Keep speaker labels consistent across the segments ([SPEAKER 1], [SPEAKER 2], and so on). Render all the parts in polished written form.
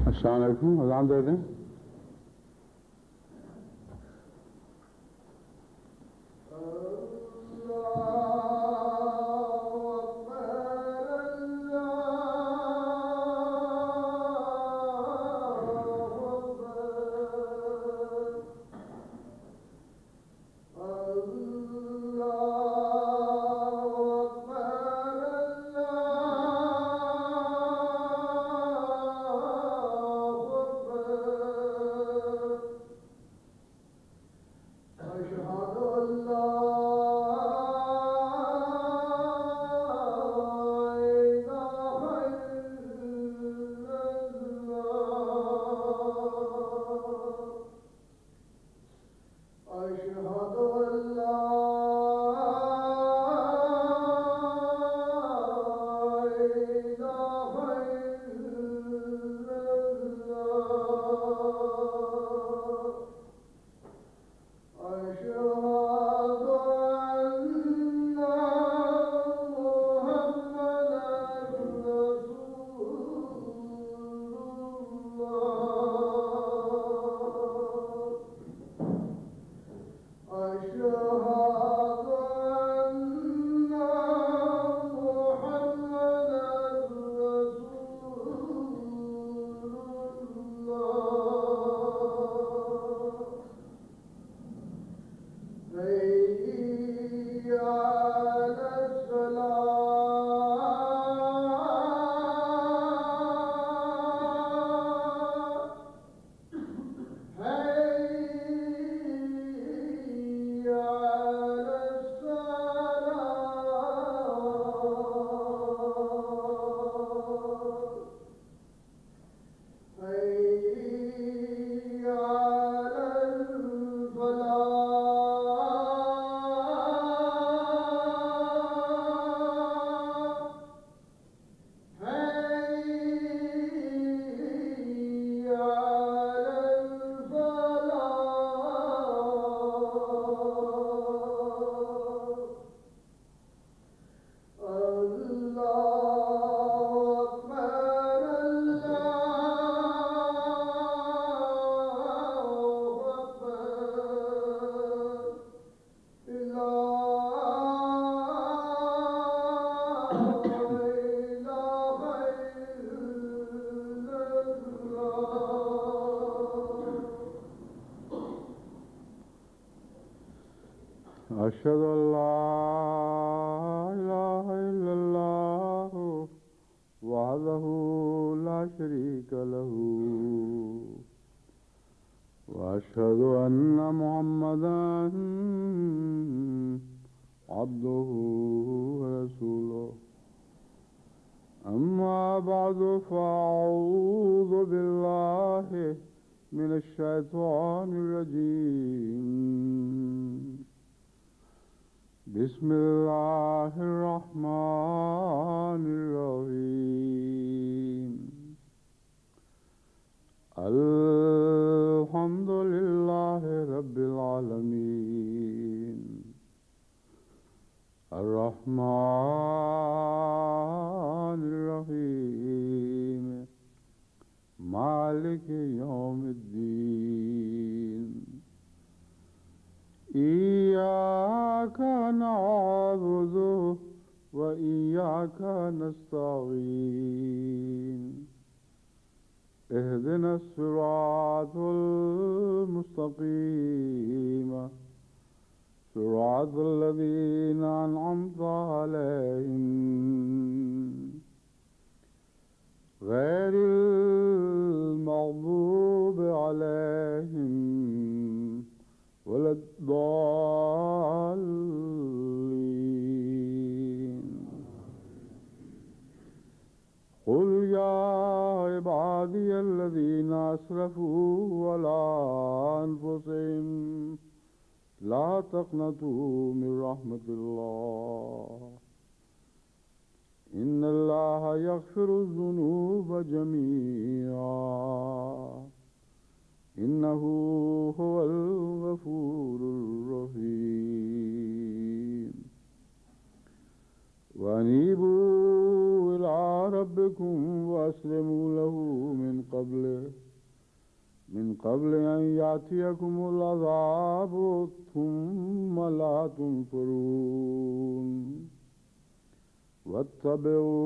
[SPEAKER 1] السلام علیکم. اذان دے دیں. أشهد أن لا إله إلا الله وحده لا شريك له وأشهد أن محمدا عبده ورسوله أما بعد فأعوذ بالله من الشيطان الرجيم بسم الله الرحمن الرحيم الحمد لله رب العالمين الرحمن الرحيم مالك يوم الدين إياك نعبد وإياك نستعين اهدنا الصراط المستقيم صراط الذين أنعمت عليهم غير المغضوب عليهم ولا الضالين. قل يا عبادي الذين أسرفوا على أنفسهم لا تقنطوا من رحمة الله إن الله يغفر الذنوب جميعا إنه هو الغفور من قبل أن يأتيكم العذاب ثم لا تنصرون واتبعوا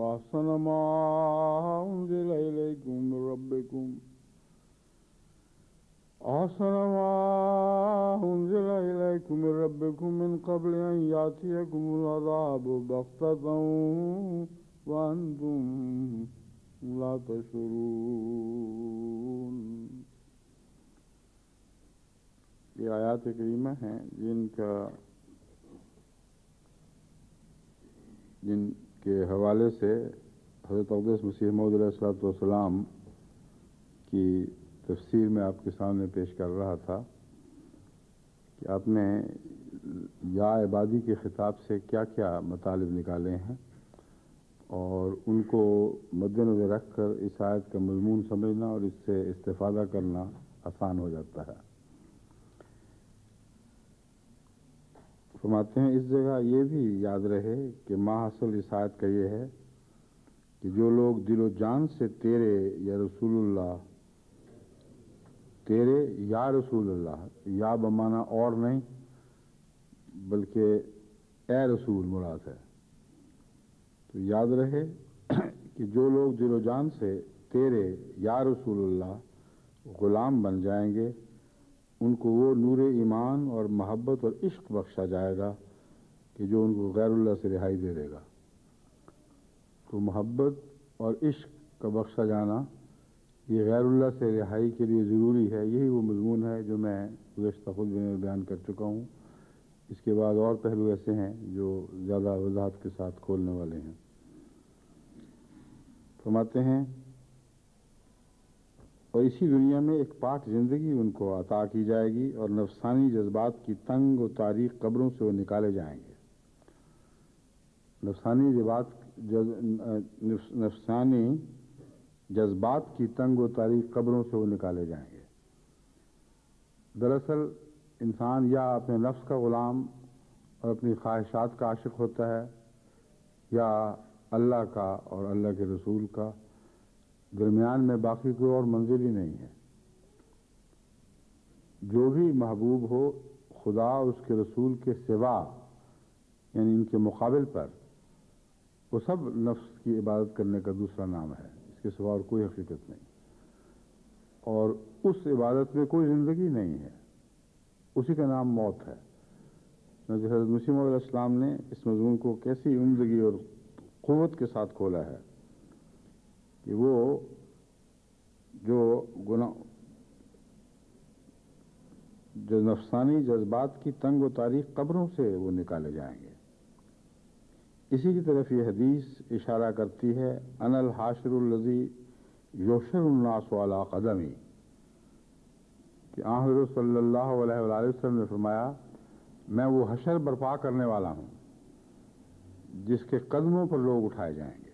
[SPEAKER 1] أحسن ما أنزل إليكم من ربكم من قبل أن يأتيكم العذاب بغتة وأنتم لا تشعرون. یہ آیات کریمہ ہیں جن کے حوالے سے حضرت اقدس مسیح موعود علیہ الصلوۃ والسلام کی تفسیر میں آپ کے سامنے پیش کر رہا تھا کہ آپ نے یا عبادی کے خطاب سے کیا کیا مطالب نکالے ہیں اور ان کو مد نظر رکھ کر اس آیت کا مضمون سمجھنا اور اس سے استفادہ کرنا آسان ہو جاتا ہے. فرماتے ہیں اس جگہ یہ بھی یاد رہے کہ ماحصل اس آیت کا یہ ہے کہ جو لوگ دل و جان سے تیرے یا رسول اللہ، تیرے یا رسول اللہ، یا بمانا اور نہیں بلکہ اے رسول مراد ہے. تو یاد رہے کہ جو لوگ دل و جان سے تیرے یا رسول اللہ غلام بن جائیں گے ان کو وہ نور ایمان اور محبت اور عشق بخشا جائے گا کہ جو ان کو غیر اللہ سے رہائی دے دے گا. تو محبت اور عشق کا بخشا جانا یہ غیر اللہ سے رہائی کے لیے ضروری ہے. یہی وہ مضمون ہے جو میں گزشتہ خطبے میں بیان کر چکا ہوں. اس کے بعد اور پہلو ایسے ہیں جو زیادہ وضاحت کے ساتھ کھولنے والے ہیں. فرماتے ہیں اور اسی دنیا میں ایک پاک زندگی ان کو عطا کی جائے گی اور نفسانی جذبات کی تنگ و تاریک قبروں سے وہ نکالے جائیں گے. نفسانی جذبات کی تنگ و تاریک قبروں سے وہ نکالے جائیں گے. دراصل انسان یا اپنے نفس کا غلام اور اپنی خواہشات کا عاشق ہوتا ہے یا اللہ کا اور اللہ کے رسول کا. درمیان میں باقی کوئی اور منزل ہی نہیں ہے. جو بھی محبوب ہو خدا اور اس کے رسول کے سوا یعنی ان کے مقابل پر وہ سب نفس کی عبادت کرنے کا دوسرا نام ہے. اس کے سوا اور کوئی حقیقت نہیں اور اس عبادت میں کوئی زندگی نہیں ہے. اسی کا نام موت ہے. حضرت مسیح موعود علیہ السلام نے اس مضمون کو کیسی عمدگی اور قوت کے ساتھ کھولا ہے کہ وہ جو نفسانی جذبات کی تنگ و تاریک قبروں سے وہ نکالے جائیں گے. اسی کی طرف یہ حدیث اشارہ کرتی ہے انا الحاشر الذی یحشر الناس علی قدمی کہ حضرت صلی اللہ علیہ وآلہ وسلم نے فرمایا میں وہ حشر برپا کرنے والا ہوں جس کے قدموں پر لوگ اٹھائے جائیں گے.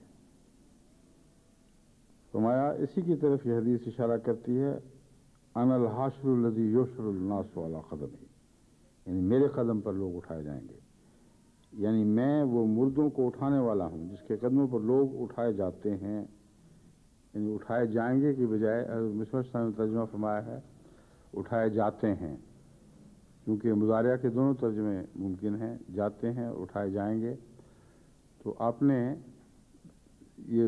[SPEAKER 1] فرمایا اسی کی طرف یہ حدیث اشارہ کرتی ہے انا الحاشر الذی یحشر الناس علی قدمی یعنی میرے قدم پر لوگ اٹھائے جائیں گے. یعنی میں وہ مردوں کو اٹھانے والا ہوں جس کے قدموں پر لوگ اٹھائے جاتے ہیں یعنی اٹھائے جائیں گے کی بجائے مصور صاحب نے ترجمہ فرمایا ہے اٹھائے جاتے ہیں کیونکہ مضارعہ کے دونوں ترجمے ممکن ہیں. جاتے ہیں اٹھائے جائیں گے. تو آپ نے یہ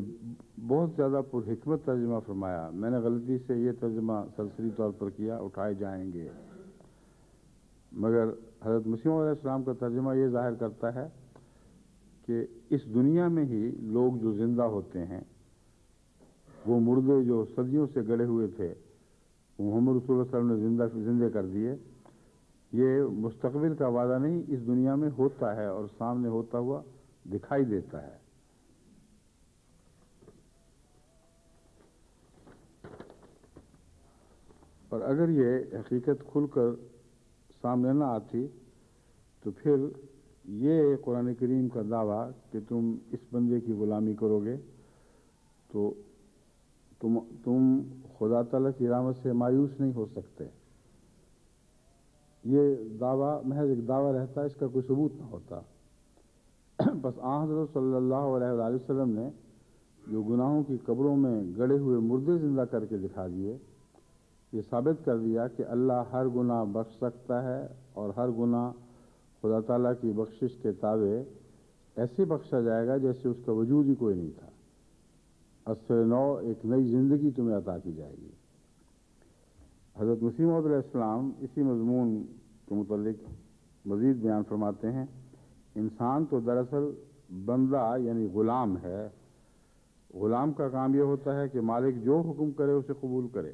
[SPEAKER 1] بہت زیادہ پر حکمت ترجمہ فرمایا. میں نے غلطی سے یہ ترجمہ سرسری طور پر کیا اٹھائے جائیں گے مگر حضرت مسیح علیہ السلام کا ترجمہ یہ ظاہر کرتا ہے کہ اس دنیا میں ہی لوگ جو زندہ ہوتے ہیں وہ مردے جو صدیوں سے گڑے ہوئے تھے محمد رسول اللہ صلی اللہ علیہ وسلم نے زندے کر دیے. یہ مستقبل کا وعدہ نہیں اس دنیا میں ہوتا ہے اور سامنے ہوتا ہوا دکھائی دیتا ہے. اور اگر یہ حقیقت کھل کر سامنے نہ آتی تو پھر یہ قرآن کریم کا دعویٰ کہ تم اس بندے کی غلامی کرو گے تو تم خدا تعالیٰ کی رحمت سے مایوس نہیں ہو سکتے. یہ دعویٰ محض ایک دعویٰ رہتا ہے اس کا کوئی ثبوت نہ ہوتا. بس حضرت صلی اللہ علیہ وآلہ وسلم نے جو گناہوں کی قبروں میں گڑے ہوئے مردے زندہ کر کے دکھا دیے، یہ ثابت کر دیا کہ اللہ ہر گناہ بخش سکتا ہے، اور ہر گناہ خدا تعالیٰ کی بخشش کے تابع ایسے بخشا جائے گا جیسے اس کا وجود ہی کوئی نہیں تھا۔ اثر نو، ایک نئی زندگی تمہیں عطا کی جائے گی۔ حضرت مسیح موعود علیہ السلام اسی مضمون کے متعلق مزید بیان فرماتے ہیں، انسان تو دراصل بندہ یعنی غلام ہے۔ غلام کا کام یہ ہوتا ہے کہ مالک جو حکم کرے اسے قبول کرے۔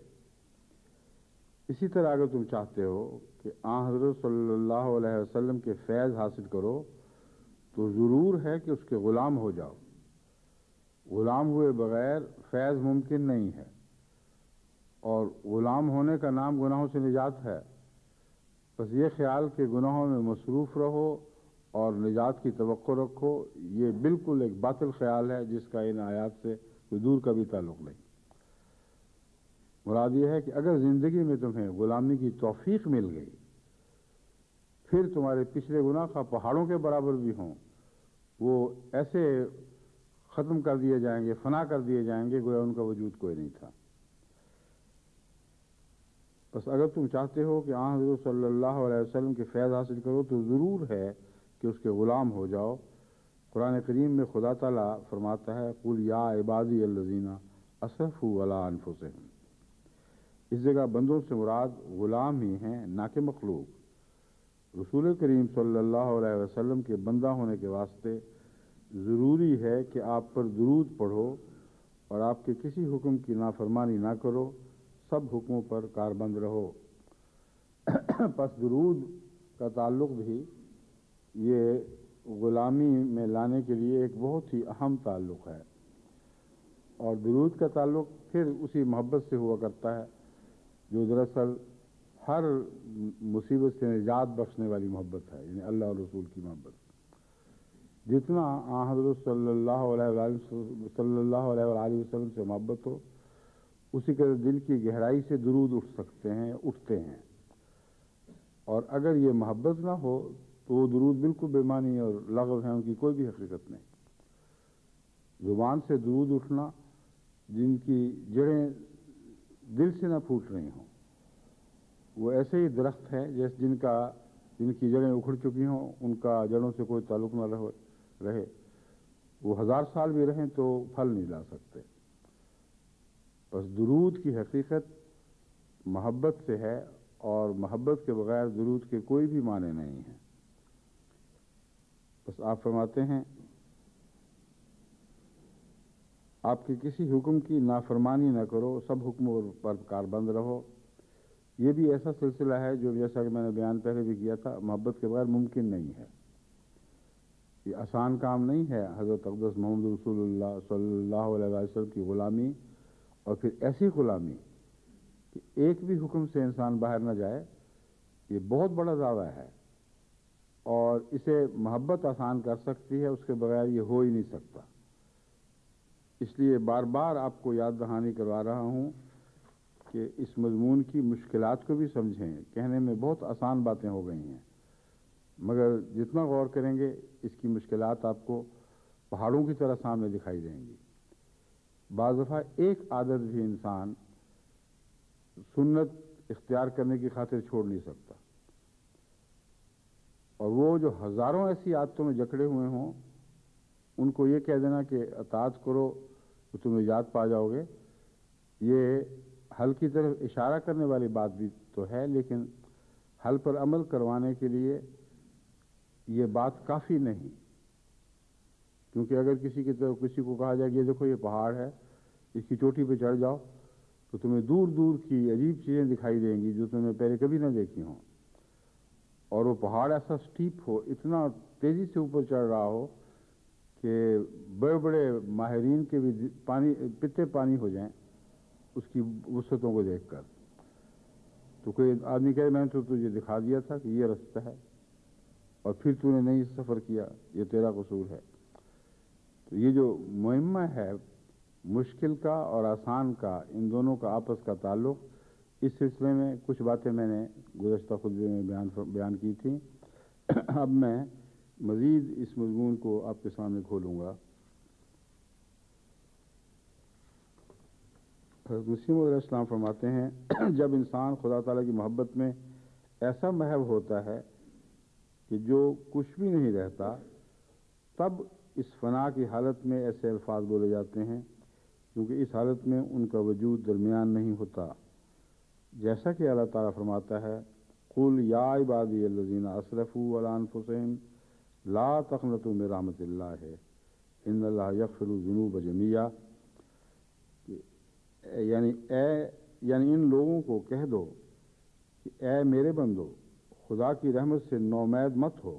[SPEAKER 1] اسی طرح اگر تم چاہتے ہو کہ حضرت صلی اللہ علیہ وسلم کے فیض حاصل کرو تو ضرور ہے کہ اس کے غلام ہو جاؤ۔ غلام ہوئے بغیر فیض ممکن نہیں ہے، اور غلام ہونے کا نام گناہوں سے نجات ہے۔ بس یہ خیال کہ گناہوں میں مصروف رہو اور نجات کی توقع رکھو، یہ بالکل ایک باطل خیال ہے جس کا ان آیات سے کوئی دور کا بھی تعلق نہیں۔ مراد یہ ہے کہ اگر زندگی میں تمہیں غلامی کی توفیق مل گئی، پھر تمہارے پچھلے گناہ کا پہاڑوں کے برابر بھی ہوں، وہ ایسے ختم کر دیے جائیں گے، فنا کر دیے جائیں گے گویا ان کا وجود کوئی نہیں تھا۔ بس اگر تم چاہتے ہو کہ حضرت صلی اللہ علیہ وسلم کے فیض حاصل کرو تو ضرور ہے کہ اس کے غلام ہو جاؤ۔ قرآن کریم میں خدا تعالیٰ فرماتا ہے، قُلْ يَا عِبَادِيَ الَّذِينَ أَسْرَفُوا عَلَىٰ أَنفُسِهِمْ۔ اس جگہ بندوں سے مراد غلام ہی ہیں، نہ کہ مخلوق۔ رسول کریم صلی اللہ علیہ وسلم کے بندہ ہونے کے واسطے ضروری ہے کہ آپ پر درود پڑھو اور آپ کے کسی حکم کی نافرمانی نہ کرو، سب حکموں پر کاربند رہو۔ پس درود کا تعلق بھی یہ غلامی میں لانے کے لیے ایک بہت ہی اہم تعلق ہے، اور درود کا تعلق پھر اسی محبت سے ہوا کرتا ہے جو دراصل ہر مصیبت سے نجات بخشنے والی محبت ہے، یعنی اللہ اور رسول کی محبت۔ جتنا حضرت صلی اللہ علیہ وآلہ وسلم سے محبت ہو، اسی کے دل کی گہرائی سے درود اٹھتے ہیں، اور اگر یہ محبت نہ ہو تو وہ درود بالکل بے معنی اور لغو ہیں، ان کی کوئی بھی حقیقت نہیں۔ زبان سے درود اٹھنا جن کی جڑیں دل سے نہ پھوٹ رہی ہوں، وہ ایسے ہی درخت ہے جن کی جڑیں اکھڑ چکی ہوں، ان کا جڑوں سے کوئی تعلق نہ رہے، وہ 1000 سال بھی رہیں تو پھل نہیں لا سکتے۔ بس درود کی حقیقت محبت سے ہے، اور محبت کے بغیر درود کے کوئی بھی معنی نہیں ہے۔ بس آپ فرماتے ہیں، آپ کے کسی حکم کی نافرمانی نہ کرو، سب حکموں پر کاربند رہو۔ یہ بھی ایسا سلسلہ ہے جو جیسا کہ میں نے بیان پہلے بھی کیا تھا، محبت کے بغیر ممکن نہیں ہے۔ یہ آسان کام نہیں ہے حضرت اقدس محمد رسول اللہ صلی اللہ علیہ وسلم کی غلامی، اور پھر ایسی غلامی کہ ایک بھی حکم سے انسان باہر نہ جائے، یہ بہت بڑا دعویٰ ہے، اور اسے محبت آسان کر سکتی ہے، اس کے بغیر یہ ہو ہی نہیں سکتا۔ اس لیے بار بار آپ کو یاد دہانی کروا رہا ہوں کہ اس مضمون کی مشکلات کو بھی سمجھیں۔ کہنے میں بہت آسان باتیں ہو گئی ہیں، مگر جتنا غور کریں گے اس کی مشکلات آپ کو پہاڑوں کی طرح سامنے دکھائی دیں گی۔ بعض دفعہ ایک عادت بھی انسان سنت اختیار کرنے کی خاطر چھوڑ نہیں سکتا، اور وہ جو ہزاروں ایسی عادتوں میں جکڑے ہوئے ہوں، ان کو یہ کہہ دینا کہ اطاعت کرو تو تم نجات پا جاؤ گے، یہ حل کی طرف اشارہ کرنے والی بات بھی تو ہے، لیکن حل پر عمل کروانے کے لیے یہ بات کافی نہیں۔ کیونکہ اگر کسی کو کہا جائے کہ یہ دیکھو یہ پہاڑ ہے، اس کی چوٹی پہ چڑھ جاؤ، تو تمہیں دور دور کی عجیب چیزیں دکھائی دیں گی جو تم نے پہلے کبھی نہ دیکھی ہوں، اور وہ پہاڑ ایسا سٹیپ ہو، اتنا تیزی سے اوپر چڑھ رہا ہو کہ بڑے بڑے ماہرین کے بھی پتے پانی ہو جائیں اس کی وسعتوں کو دیکھ کر۔ تو کوئی آدمی کہے میں نے تو تجھے دکھا دیا تھا کہ یہ رستہ ہے، اور پھر تو نے نہیں سفر کیا، یہ تیرا قصور ہے۔ تو یہ جو مہمہ ہے مشکل کا اور آسان کا، ان دونوں کا آپس کا تعلق، اس سلسلے میں کچھ باتیں میں نے گزشتہ خطبے میں بیان کی تھیں۔ اب میں مزید اس مضمون کو آپ کے سامنے کھولوں گا۔ حضرت مسیح موعود علیہ السلام فرماتے ہیں جب انسان خدا تعالیٰ کی محبت میں ایسا محو ہوتا ہے کہ جو کچھ بھی نہیں رہتا، تب اس فنا کی حالت میں ایسے الفاظ بولے جاتے ہیں، کیونکہ اس حالت میں ان کا وجود درمیان نہیں ہوتا، جیسا کہ اللہ تعالیٰ فرماتا ہے قل یا عبادی الذین اسرفوا علی انفسہم لا تقنطوا من رحمت اللہ ان اللہ یغفر الذنوب جمیعا، یعنی ان لوگوں کو کہہ دو کہ اے میرے بندو، خدا کی رحمت سے نومید مت ہو،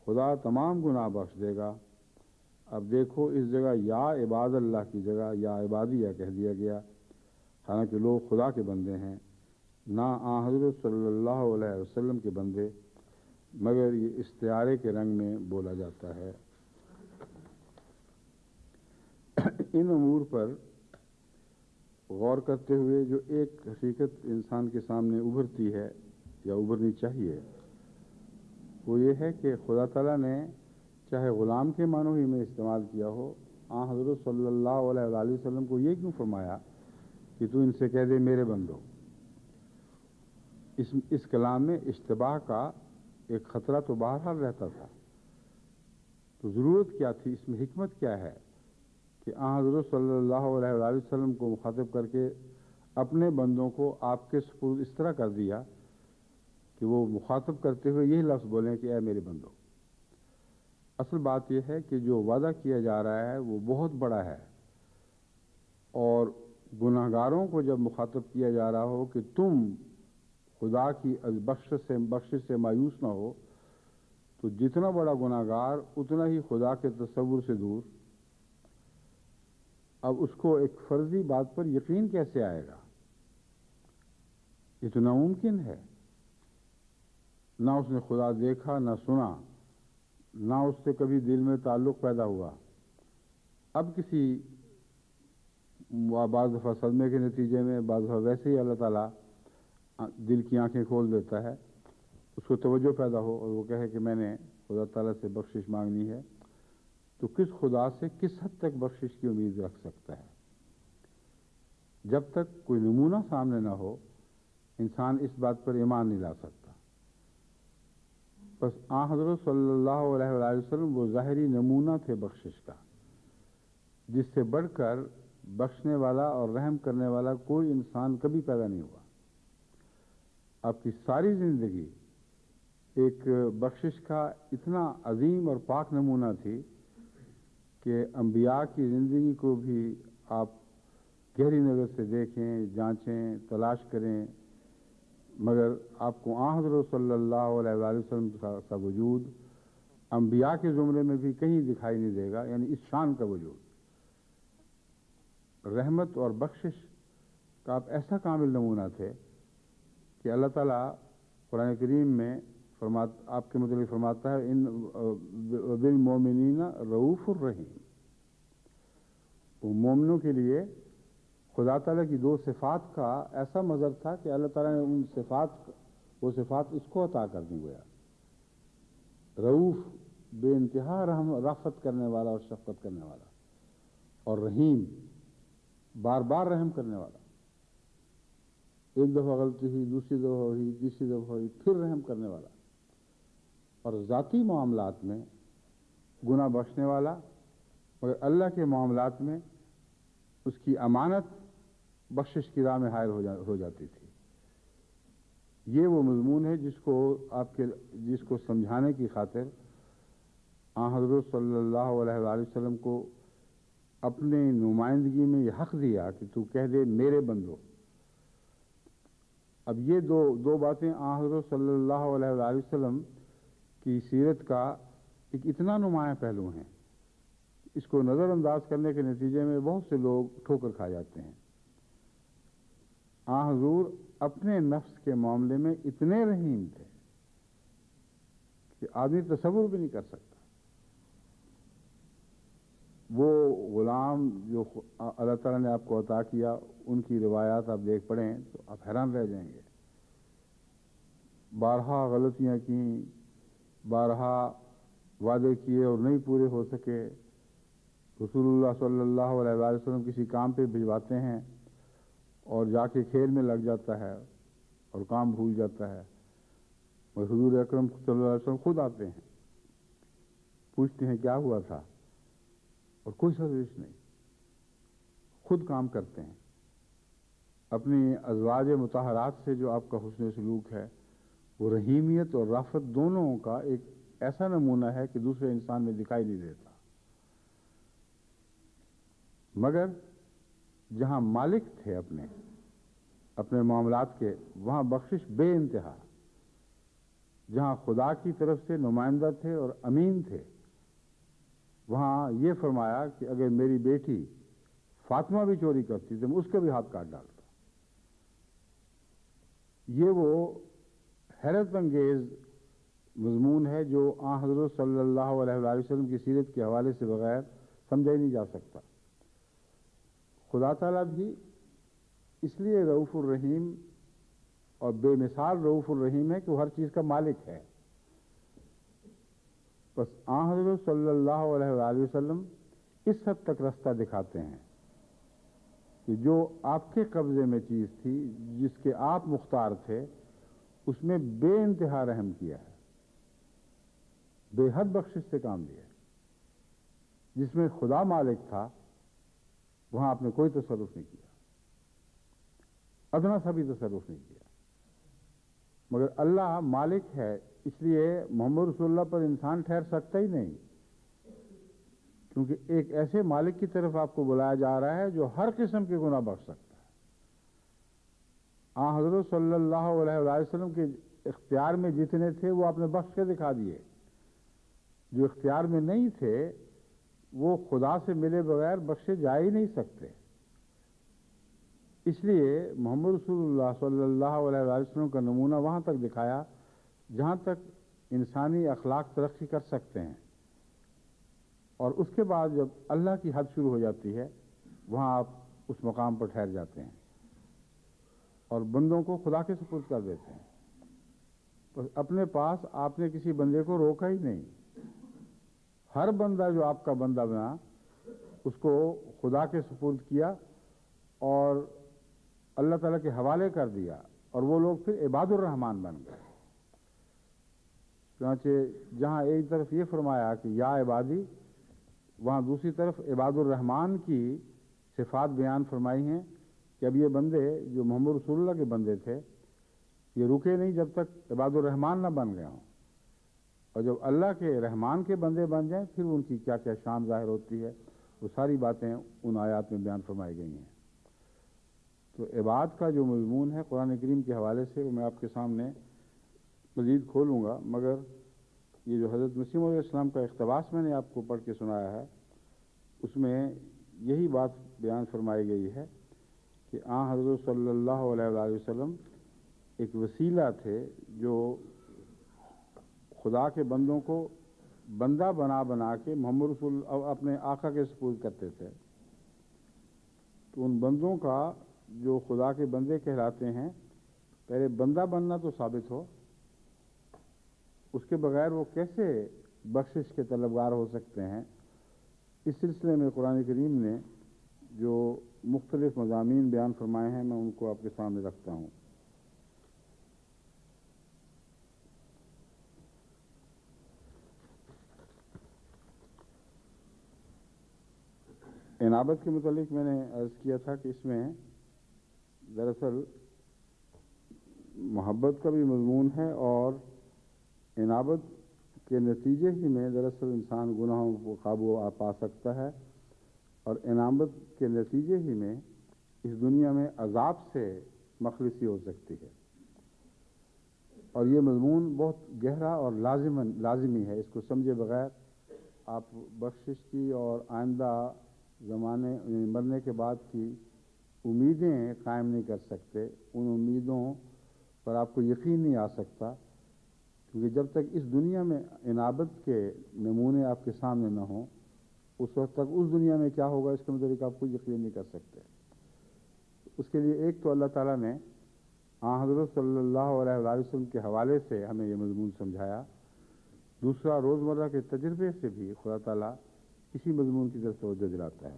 [SPEAKER 1] خدا تمام گناہ بخش دے گا۔ اب دیکھو اس جگہ یا عباد اللہ کی جگہ یا عبادیہ کہہ دیا گیا، حالانکہ لوگ خدا کے بندے ہیں، نہ آن حضرت صلی اللہ علیہ وسلم کے بندے، مگر یہ استعارے کے رنگ میں بولا جاتا ہے۔ ان امور پر غور کرتے ہوئے جو ایک حقیقت انسان کے سامنے ابھرتی ہے یا ابھرنی چاہیے، وہ یہ ہے کہ خدا تعالیٰ نے چاہے غلام کے معنوں ہی میں استعمال کیا ہو، آن حضرت صلی اللہ علیہ وآلہ وسلم کو یہ کیوں فرمایا کہ تو ان سے کہہ دے میرے بندو؟ اس کلام میں اشتباہ کا ایک خطرہ تو بہرحال رہتا تھا، تو ضرورت کیا تھی، اس میں حکمت کیا ہے کہ آن حضرت صلی اللہ علیہ وآلہ وسلم کو مخاطب کر کے اپنے بندوں کو آپ کے سپرد اس طرح کر دیا کہ وہ مخاطب کرتے ہوئے یہی لفظ بولیں کہ اے میرے بندو۔ اصل بات یہ ہے کہ جو وعدہ کیا جا رہا ہے وہ بہت بڑا ہے، اور گناہ گاروں کو جب مخاطب کیا جا رہا ہو کہ تم خدا کی بخشش سے مایوس نہ ہو، تو جتنا بڑا گناہ گار اتنا ہی خدا کے تصور سے دور۔ اب اس کو ایک فرضی بات پر یقین کیسے آئے گا؟ یہ تو ناممکن ہے، نہ اس نے خدا دیکھا نہ سنا، نہ اس سے کبھی دل میں تعلق پیدا ہوا۔ اب کسی بعض دفعہ صدمے کے نتیجے میں، بعض دفعہ ویسے ہی اللہ تعالیٰ دل کی آنکھیں کھول دیتا ہے، اس کو توجہ پیدا ہو اور وہ کہے کہ میں نے خدا تعالیٰ سے بخشش مانگنی ہے، تو کس خدا سے کس حد تک بخشش کی امید رکھ سکتا ہے؟ جب تک کوئی نمونہ سامنے نہ ہو، انسان اس بات پر ایمان نہیں لا سکتا۔ بس آن حضرت صلی اللہ علیہ وآلہ وسلم وہ ظاہری نمونہ تھے بخشش کا، جس سے بڑھ کر بخشنے والا اور رحم کرنے والا کوئی انسان کبھی پیدا نہیں ہوا۔ آپ کی ساری زندگی ایک بخشش کا اتنا عظیم اور پاک نمونہ تھی کہ انبیاء کی زندگی کو بھی آپ گہری نظر سے دیکھیں، جانچیں، تلاش کریں، مگر آپ کو آن حضرت صلی اللہ علیہ وآلہ وسلم کا وجود انبیاء کے زمرے میں بھی کہیں دکھائی نہیں دے گا، یعنی اس شان کا وجود، رحمت اور بخشش کا آپ ایسا کامل نمونہ تھے کہ اللہ تعالیٰ قرآن کریم میں آپ کے متعلق فرماتا ہے ان بالمؤمنین رؤوف الرحیم۔ وہ مومنوں کے لیے خدا تعالیٰ کی دو صفات کا ایسا مظہر تھا کہ اللہ تعالیٰ نے وہ صفات اس کو عطا کر دی گیا، رؤوف بے انتہا رافت کرنے والا اور شفقت کرنے والا، اور رحیم بار بار رحم کرنے والا، ایک دفعہ غلطی ہوئی، دوسری دفعہ ہوئی، تیسری دفعہ ہوئی، پھر رحم کرنے والا، اور ذاتی معاملات میں گناہ بخشنے والا، مگر اللہ کے معاملات میں اس کی امانت بخشش کی راہ میں حائل ہو جاتی تھی۔ یہ وہ مضمون ہے جس کو سمجھانے کی خاطر آن حضرت صلی اللہ علیہ وآلہ وسلم کو اپنے نمائندگی میں یہ حق دیا کہ تو کہہ دے میرے بندو۔ اب یہ دو باتیں آن حضرت صلی اللہ علیہ وآلہ وسلم کی سیرت کا ایک اتنا نمایاں پہلو ہیں، اس کو نظر انداز کرنے کے نتیجے میں بہت سے لوگ ٹھوکر کھا جاتے ہیں۔ آن حضور اپنے نفس کے معاملے میں اتنے رحیم تھے کہ آدمی تصور بھی نہیں کر سکتا۔ وہ غلام جو اللہ تعالیٰ نے آپ کو عطا کیا، ان کی روایات آپ دیکھ پڑھیں تو آپ حیران رہ جائیں گے۔ بارہا غلطیاں کیں، بارہا وعدے کیے اور نہیں پورے ہو سکے، رسول اللہ صلی اللہ علیہ وآلہ وسلم کسی کام پہ بھجواتے ہیں اور جا کے کھیل میں لگ جاتا ہے اور کام بھول جاتا ہے. اور حضور اکرم صلی اللہ علیہ وسلم خود آتے ہیں, پوچھتے ہیں کیا ہوا تھا, اور کوئی سازش نہیں, خود کام کرتے ہیں. اپنی ازواج مطہرات سے جو آپ کا حسن سلوک ہے وہ رحیمیت اور رافت دونوں کا ایک ایسا نمونہ ہے کہ دوسرے انسان میں دکھائی نہیں دیتا. مگر جہاں مالک تھے اپنے معاملات کے, وہاں بخشش بے انتہا. جہاں خدا کی طرف سے نمائندہ تھے اور امین تھے, وہاں یہ فرمایا کہ اگر میری بیٹی فاطمہ بھی چوری کرتی تو میں اس کا بھی ہاتھ کاٹ ڈالتا. یہ وہ حیرت انگیز مضمون ہے جو آن حضرت صلی اللہ علیہ وآلہ وسلم کی سیرت کے حوالے سے بغیر سمجھا ہی نہیں جا سکتا. خدا تعالیٰ بھی اس لیے رؤوف الرحیم اور بے مثال رؤوف الرحیم ہے کہ وہ ہر چیز کا مالک ہے. بس آن حضرت صلی اللہ علیہ وآلہ وسلم اس حد تک رستہ دکھاتے ہیں کہ جو آپ کے قبضے میں چیز تھی, جس کے آپ مختار تھے, اس میں بے انتہا رحم کیا ہے, بے حد بخشش سے کام لیا ہے. جس میں خدا مالک تھا وہاں آپ نے کوئی تصرف نہیں کیا, ادنا سا بھی تصرف نہیں کیا. مگر اللہ مالک ہے, اس لیے محمد رسول اللہ پر انسان ٹھہر سکتا ہی نہیں, کیونکہ ایک ایسے مالک کی طرف آپ کو بلایا جا رہا ہے جو ہر قسم کے گناہ بخش سکتا ہے. حضرت صلی اللہ علیہ وآلہ وسلم کے اختیار میں جتنے تھے وہ آپ نے بخش کے دکھا دیے, جو اختیار میں نہیں تھے وہ خدا سے ملے بغیر بخشے جا ہی نہیں سکتے. اس لیے محمد رسول اللہ صلی اللہ علیہ وآلہ وسلم کا نمونہ وہاں تک دکھایا جہاں تک انسانی اخلاق ترقی کر سکتے ہیں, اور اس کے بعد جب اللہ کی حد شروع ہو جاتی ہے وہاں آپ اس مقام پر ٹھہر جاتے ہیں اور بندوں کو خدا کے سپرد کر دیتے ہیں. بس اپنے پاس آپ نے کسی بندے کو روکا ہی نہیں. ہر بندہ جو آپ کا بندہ بنا اس کو خدا کے سپرد کیا اور اللہ تعالیٰ کے حوالے کر دیا, اور وہ لوگ پھر عباد الرحمن بن گئے. چنانچہ جہاں ایک طرف یہ فرمایا کہ یا عبادی, وہاں دوسری طرف عباد الرحمن کی صفات بیان فرمائی ہیں کہ اب یہ بندے جو محمد رسول اللہ کے بندے تھے یہ رکے نہیں جب تک عباد الرحمن نہ بن گئے ہوں, اور جب اللہ کے رحمان کے بندے بن جائیں پھر ان کی کیا کیا شان ظاہر ہوتی ہے, وہ ساری باتیں ان آیات میں بیان فرمائی گئی ہیں. تو عباد کا جو مضمون ہے قرآن کریم کے حوالے سے وہ میں آپ کے سامنے مزید کھولوں گا, مگر یہ جو حضرت مسیح علیہ السلام کا اقتباس میں نے آپ کو پڑھ کے سنایا ہے اس میں یہی بات بیان فرمائی گئی ہے کہ حضرت صلی اللہ علیہ وآلہ وسلم ایک وسیلہ تھے جو خدا کے بندوں کو بندہ بنا بنا کے محمد رسول اپنے آقا کے سپرد کرتے تھے. تو ان بندوں کا جو خدا کے بندے کہلاتے ہیں, پہلے بندہ بننا تو ثابت ہو, اس کے بغیر وہ کیسے بخشش کے طلبگار ہو سکتے ہیں. اس سلسلے میں قرآن کریم نے جو مختلف مضامین بیان فرمائے ہیں میں ان کو آپ کے سامنے رکھتا ہوں. انابت کے متعلق میں نے عرض کیا تھا کہ اس میں دراصل محبت کا بھی مضمون ہے, اور انابت کے نتیجے ہی میں دراصل انسان گناہوں کو قابو پا سکتا ہے, اور انابت کے نتیجے ہی میں اس دنیا میں عذاب سے مخلصی ہو سکتی ہے. اور یہ مضمون بہت گہرا اور لازمی ہے, اس کو سمجھے بغیر آپ بخشش کی اور آئندہ زمانے مرنے کے بعد کی امیدیں قائم نہیں کر سکتے. ان امیدوں پر آپ کو یقین نہیں آ سکتا, کیونکہ جب تک اس دنیا میں انابت کے نمونے آپ کے سامنے نہ ہوں اس وقت تک اس دنیا میں کیا ہوگا اس کے متعلق آپ کو یقین نہیں کر سکتے. اس کے لیے ایک تو اللہ تعالیٰ نے حضرت صلی اللہ علیہ وآلہ وسلم کے حوالے سے ہمیں یہ مضمون سمجھایا, دوسرا روزمرہ کے تجربے سے بھی خدا تعالیٰ اسی مضمون کی طرف توجہ دلاتا ہے.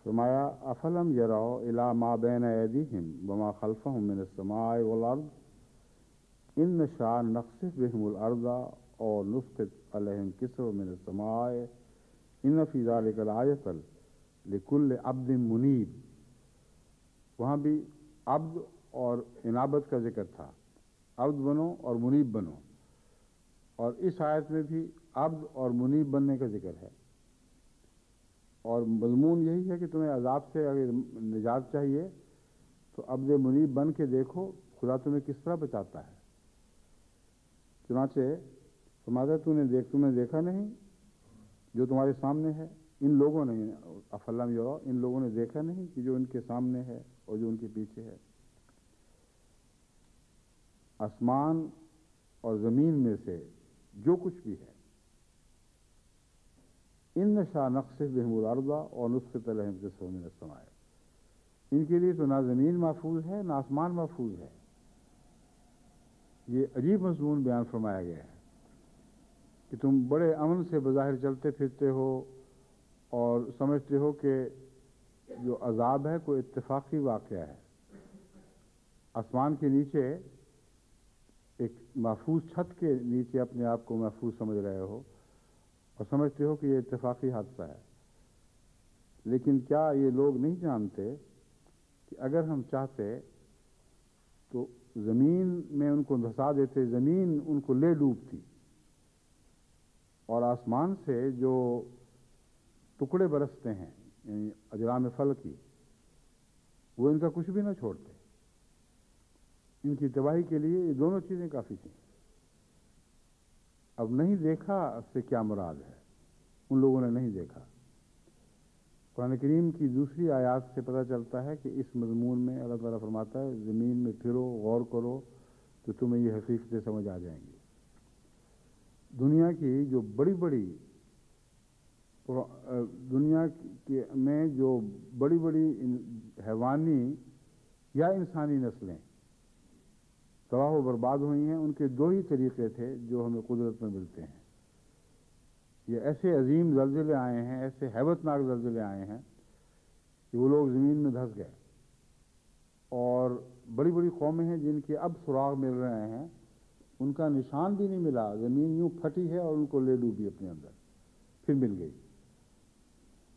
[SPEAKER 1] فرمایا افلم یروا الی ما بین ایدیہم وما خلفہم من السماء والارض ان نشاء نخسف بہم الارض اور نسقط علیہم کسف من السماء ان فی ذلک لآیۃ لکل عبد منیب. وہاں بھی عبد اور انابت کا ذکر تھا، عبد بنو اور منیب بنو، اور اس آیت میں بھی عبد اور منیب بننے کا ذکر ہے. اور مضمون یہی ہے کہ تمہیں عذاب سے اگر نجات چاہیے تو عبد منیب بن کے دیکھو خدا تمہیں کس طرح بچاتا ہے. چنانچہ فرماتا ہے تم نے دیکھا نہیں جو تمہارے سامنے ہے، ان لوگوں نے افلم یروا ان لوگوں نے دیکھا نہیں کہ جو ان کے سامنے ہے اور جو ان کے پیچھے ہے. آسمان اور زمین میں سے جو کچھ بھی ہے، ان نشاء نخسف بہم الارض اور نسقط علیہم کسف من السماء، ان کے لیے تو نہ زمین محفوظ ہے نہ آسمان محفوظ ہے. یہ عجیب مضمون بیان فرمایا گیا ہے کہ تم بڑے امن سے بظاہر چلتے پھرتے ہو اور سمجھتے ہو کہ جو عذاب ہے کوئی اتفاقی واقعہ ہے. آسمان کے نیچے ایک محفوظ چھت کے نیچے اپنے آپ کو محفوظ سمجھ رہے ہو اور سمجھتے ہو کہ یہ اتفاقی حادثہ ہے. لیکن کیا یہ لوگ نہیں جانتے کہ اگر ہم چاہتے تو زمین میں ان کو دھسا دیتے، زمین ان کو لے ڈوبتی، اور آسمان سے جو ٹکڑے برستے ہیں یعنی اجرام فلکی وہ ان کا کچھ بھی نہ چھوڑتے. ان کی تباہی کے لیے یہ دونوں چیزیں کافی تھیں. اب نہیں دیکھا سے کیا مراد ہے؟ ان لوگوں نے نہیں دیکھا. قرآن کریم کی دوسری آیات سے پتہ چلتا ہے کہ اس مضمون میں اللہ تعالیٰ فرماتا ہے زمین میں پھرو، غور کرو تو تمہیں یہ حقیقتیں سمجھ آ جائیں گی. دنیا کی جو میں جو بڑی بڑی حیوانی یا انسانی نسلیں تباہ و برباد ہوئی ہیں، ان کے دو ہی طریقے تھے جو ہمیں قدرت میں ملتے ہیں. یہ ایسے عظیم زلزلے آئے ہیں، ایسے ہیبت ناک زلزلے آئے ہیں کہ وہ لوگ زمین میں دھس گئے. اور بڑی بڑی قومیں ہیں جن کے اب سراغ مل رہے ہیں، ان کا نشان بھی نہیں ملا، زمین یوں پھٹی ہے اور ان کو لے ڈوبی اپنے اندر، پھر مل گئی.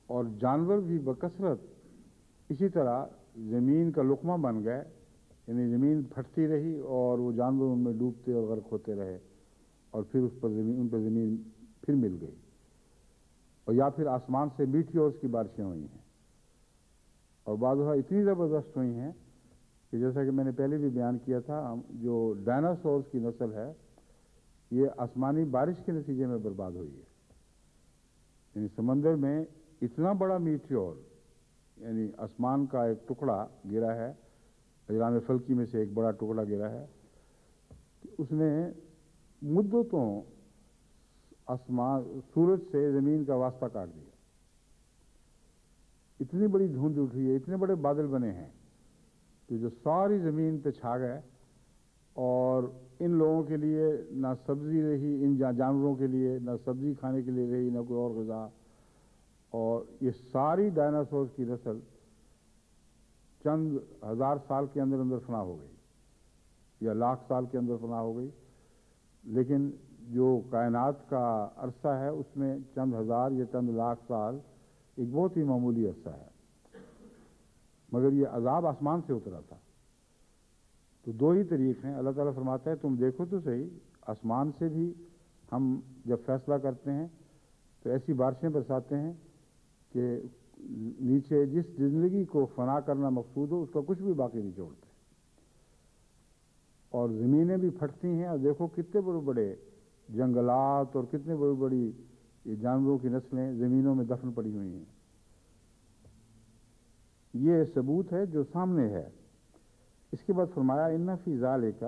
[SPEAKER 1] اور جانور بھی بکثرت اسی طرح زمین کا لقمہ بن گئے، یعنی زمین پھٹتی رہی اور وہ جانور ان میں ڈوبتے اور غرق ہوتے رہے، اور پھر ان پر زمین پھر مل گئی. اور یا پھر آسمان سے میٹیورز کی بارشیں ہوئی ہیں، اور بعض دفعہ اتنی زبردست ہوئی ہیں کہ جیسا کہ میں نے پہلے بھی بیان کیا تھا، جو ڈائناسورز کی نسل ہے یہ آسمانی بارش کے نتیجے میں برباد ہوئی ہے. یعنی سمندر میں اتنا بڑا میٹیور، یعنی آسمان کا ایک ٹکڑا گرا ہے، اجرام فلکی میں سے ایک بڑا ٹکڑا گرا ہے، اس نے مدتوں سورج سے زمین کا واسطہ کاٹ دیا. اتنی بڑی دھند اٹھی ہے، اتنے بڑے بادل بنے ہیں کہ جو ساری زمین پہ چھا گئے، اور ان لوگوں کے لیے نہ سبزی رہی، ان جانوروں کے لیے نہ سبزی کھانے کے لیے رہی، نہ کوئی اور غذا. اور یہ ساری ڈائناسورز کی نسل چند ہزار سال کے اندر اندر فنا ہو گئی یا لاکھ سال کے اندر فنا ہو گئی. لیکن جو کائنات کا عرصہ ہے اس میں چند ہزار یا چند لاکھ سال ایک بہت ہی معمولی عرصہ ہے. مگر یہ عذاب آسمان سے اترا تھا. تو دو ہی طریق ہیں. اللہ تعالیٰ فرماتا ہے تم دیکھو تو صحیح، آسمان سے بھی ہم جب فیصلہ کرتے ہیں تو ایسی بارشیں برساتے ہیں کہ نیچے جس زندگی کو فنا کرنا مقصود ہو اس کا کچھ بھی باقی نہیں چھوڑتے. اور زمینیں بھی پھٹتی ہیں، اور دیکھو کتنے بڑے بڑے جنگلات اور کتنے بڑی بڑی یہ جانوروں کی نسلیں زمینوں میں دفن پڑی ہوئی ہیں. یہ ثبوت ہے جو سامنے ہے. اس کے بعد فرمایا ان فی ذالک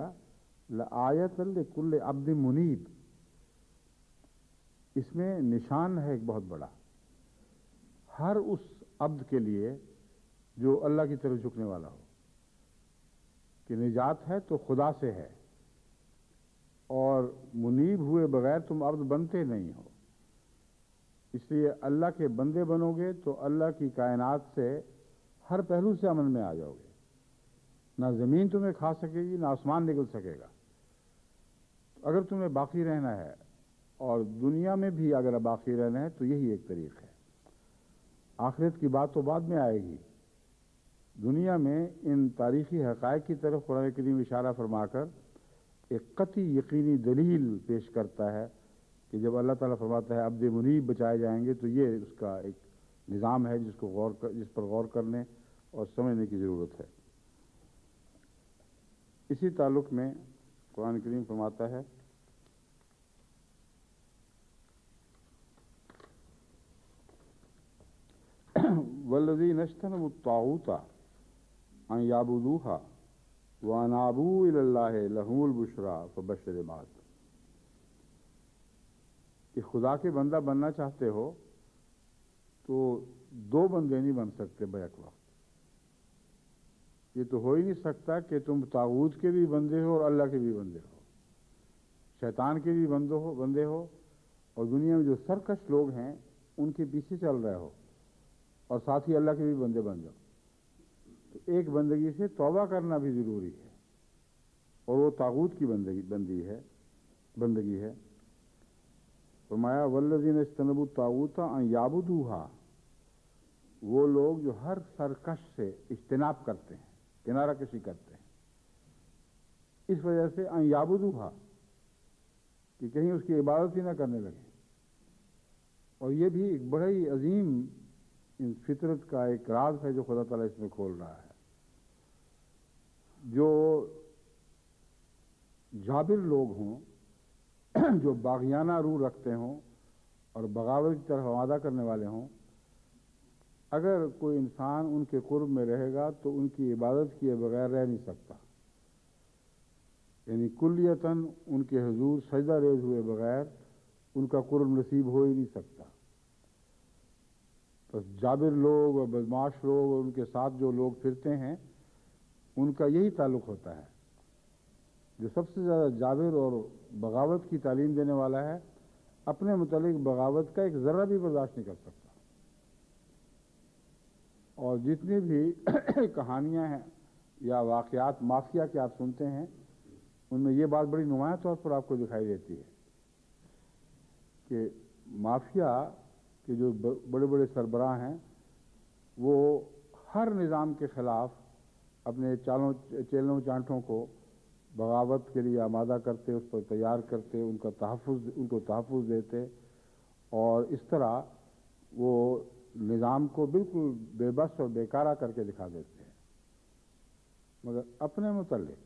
[SPEAKER 1] لآیۃ لکل عبد منیب. اس میں نشان ہے ایک بہت بڑا ہر اس عبد کے لیے جو اللہ کی طرف جھکنے والا ہو، کہ نجات ہے تو خدا سے ہے، اور منیب ہوئے بغیر تم عبد بنتے نہیں ہو. اس لیے اللہ کے بندے بنو گے تو اللہ کی کائنات سے ہر پہلو سے امن میں آ جاؤ گے. نہ زمین تمہیں کھا سکے گی، نہ آسمان نکل سکے گا. اگر تمہیں باقی رہنا ہے اور دنیا میں بھی اگر باقی رہنا ہے تو یہی ایک طریق ہے. آخرت کی بات تو بعد میں آئے گی. دنیا میں ان تاریخی حقائق کی طرف قرآن کریم اشارہ فرما کر ایک قطعی یقینی دلیل پیش کرتا ہے کہ جب اللہ تعالیٰ فرماتا ہے عبد منیب بچائے جائیں گے تو یہ اس کا ایک نظام ہے جس پر غور کرنے اور سمجھنے کی ضرورت ہے. اسی تعلق میں قرآن کریم فرماتا ہے والذین اجتنبوا الطاغوت ان یعبدوها وانابوا الی اللہ لہم البشریٰ فبشر عباد. کہ خدا کے بندہ بننا چاہتے ہو تو دو بندے نہیں بن سکتے بیک وقت. یہ تو ہو ہی نہیں سکتا کہ تم طاغوت کے بھی بندے ہو اور اللہ کے بھی بندے ہو، شیطان کے بھی بندے ہو اور دنیا میں جو سرکش لوگ ہیں ان کے پیچھے چل رہے ہو اور ساتھ ہی اللہ کے بھی بندے بن جاؤ. تو ایک بندگی سے توبہ کرنا بھی ضروری ہے اور وہ طاغوت کی بندگی ہے. فرمایا والذین اجتنبوا الطاغوت ان یعبدوها، وہ لوگ جو ہر سرکش سے اجتناب کرتے ہیں، کنارہ کشی کرتے ہیں، اس وجہ سے ان یعبدوها کہ کہیں اس کی عبادت ہی نہ کرنے لگے. اور یہ بھی ایک بڑا ہی عظیم ان فطرت کا ایک راز ہے جو خدا تعالیٰ اس میں کھول رہا ہے. جو جابر لوگ ہوں، جو باغیانہ روح رکھتے ہوں اور بغاوت کی طرف آمادہ کرنے والے ہوں، اگر کوئی انسان ان کے قرب میں رہے گا تو ان کی عبادت کیے بغیر رہ نہیں سکتا. یعنی کلیتاً ان کے حضور سجدہ ریز ہوئے بغیر ان کا قرب نصیب ہو ہی نہیں سکتا. بس جابر لوگ اور بدماش لوگ اور ان کے ساتھ جو لوگ پھرتے ہیں ان کا یہی تعلق ہوتا ہے. جو سب سے زیادہ جابر اور بغاوت کی تعلیم دینے والا ہے اپنے متعلق بغاوت کا ایک ذرہ بھی برداشت نہیں کر سکتا. اور جتنی بھی کہانیاں ہیں یا واقعات مافیا کے آپ سنتے ہیں ان میں یہ بات بڑی نمایاں طور پر آپ کو دکھائی دیتی ہے کہ مافیا کے جو بڑے بڑے سربراہ ہیں وہ ہر نظام کے خلاف اپنے چیلوں چانٹوں کو بغاوت کے لیے آمادہ کرتے، اس پر تیار کرتے، ان کو تحفظ دیتے اور اس طرح وہ نظام کو بالکل بے بس اور بیکارہ کر کے دکھا دیتے ہیں. مگر اپنے متعلق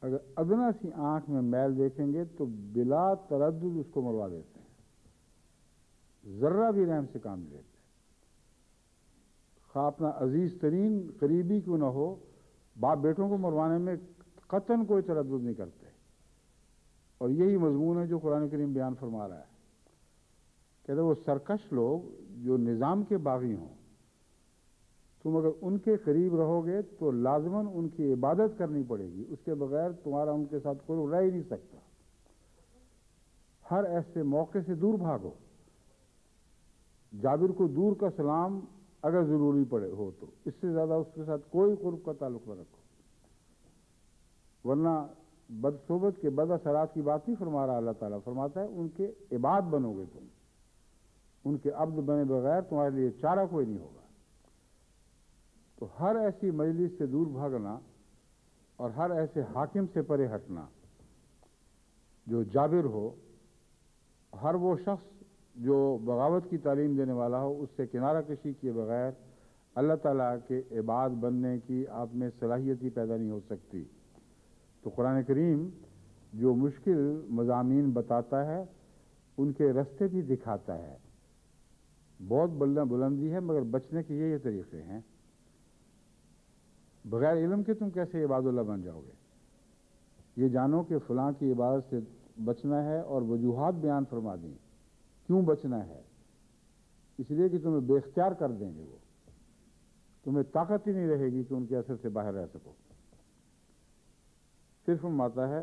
[SPEAKER 1] اگر ادنا سی آنکھ میں میل دیکھیں گے تو بلا تردد اس کو مروا دیتے ہیں، ذرہ بھی رحم سے کام نہیں لیتے. خواہ اپنا عزیز ترین قریبی کیوں نہ ہو، باپ بیٹوں کو مروانے میں قطعاً کوئی تردد نہیں کرتے. اور یہی مضمون ہے جو قرآن کریم بیان فرما رہا ہے. کہتے وہ سرکش لوگ جو نظام کے باغی ہوں، تم اگر ان کے قریب رہو گے تو لازماً ان کی عبادت کرنی پڑے گی، اس کے بغیر تمہارا ان کے ساتھ کوئی رہ ہی نہیں سکتا. ہر ایسے موقع سے دور بھاگو. جابر کو دور کا سلام اگر ضروری پڑے ہو تو اس سے زیادہ اس کے ساتھ کوئی قرب کا تعلق نہ رکھو، ورنہ بدصحبت کے بد اثرات کی بات نہیں فرما رہا اللہ تعالیٰ. فرماتا ہے ان کے عباد بنو گے تم، ان کے عبد بنے بغیر تمہارے لیے چارہ کوئی نہیں ہوگا. تو ہر ایسی مجلس سے دور بھاگنا اور ہر ایسے حاکم سے پرے ہٹنا جو جابر ہو، ہر وہ شخص جو بغاوت کی تعلیم دینے والا ہو، اس سے کنارہ کشی کیے بغیر اللہ تعالیٰ کے عباد بننے کی آپ میں صلاحیت ہی پیدا نہیں ہو سکتی. تو قرآن کریم جو مشکل مضامین بتاتا ہے ان کے رستے بھی دکھاتا ہے. بہت بلندی ہے مگر بچنے کے یہ طریقے ہیں. بغیر علم کے تم کیسے عباد اللہ بن جاؤ گے؟ یہ جانو کہ فلاں کی عبادت سے بچنا ہے اور وجوہات بیان فرما دیں کیوں بچنا ہے. اس لیے کہ تمہیں بے اختیار کر دیں گے، وہ تمہیں طاقت ہی نہیں رہے گی کہ ان کے اثر سے باہر رہ سکو. پھر فرماتا ہے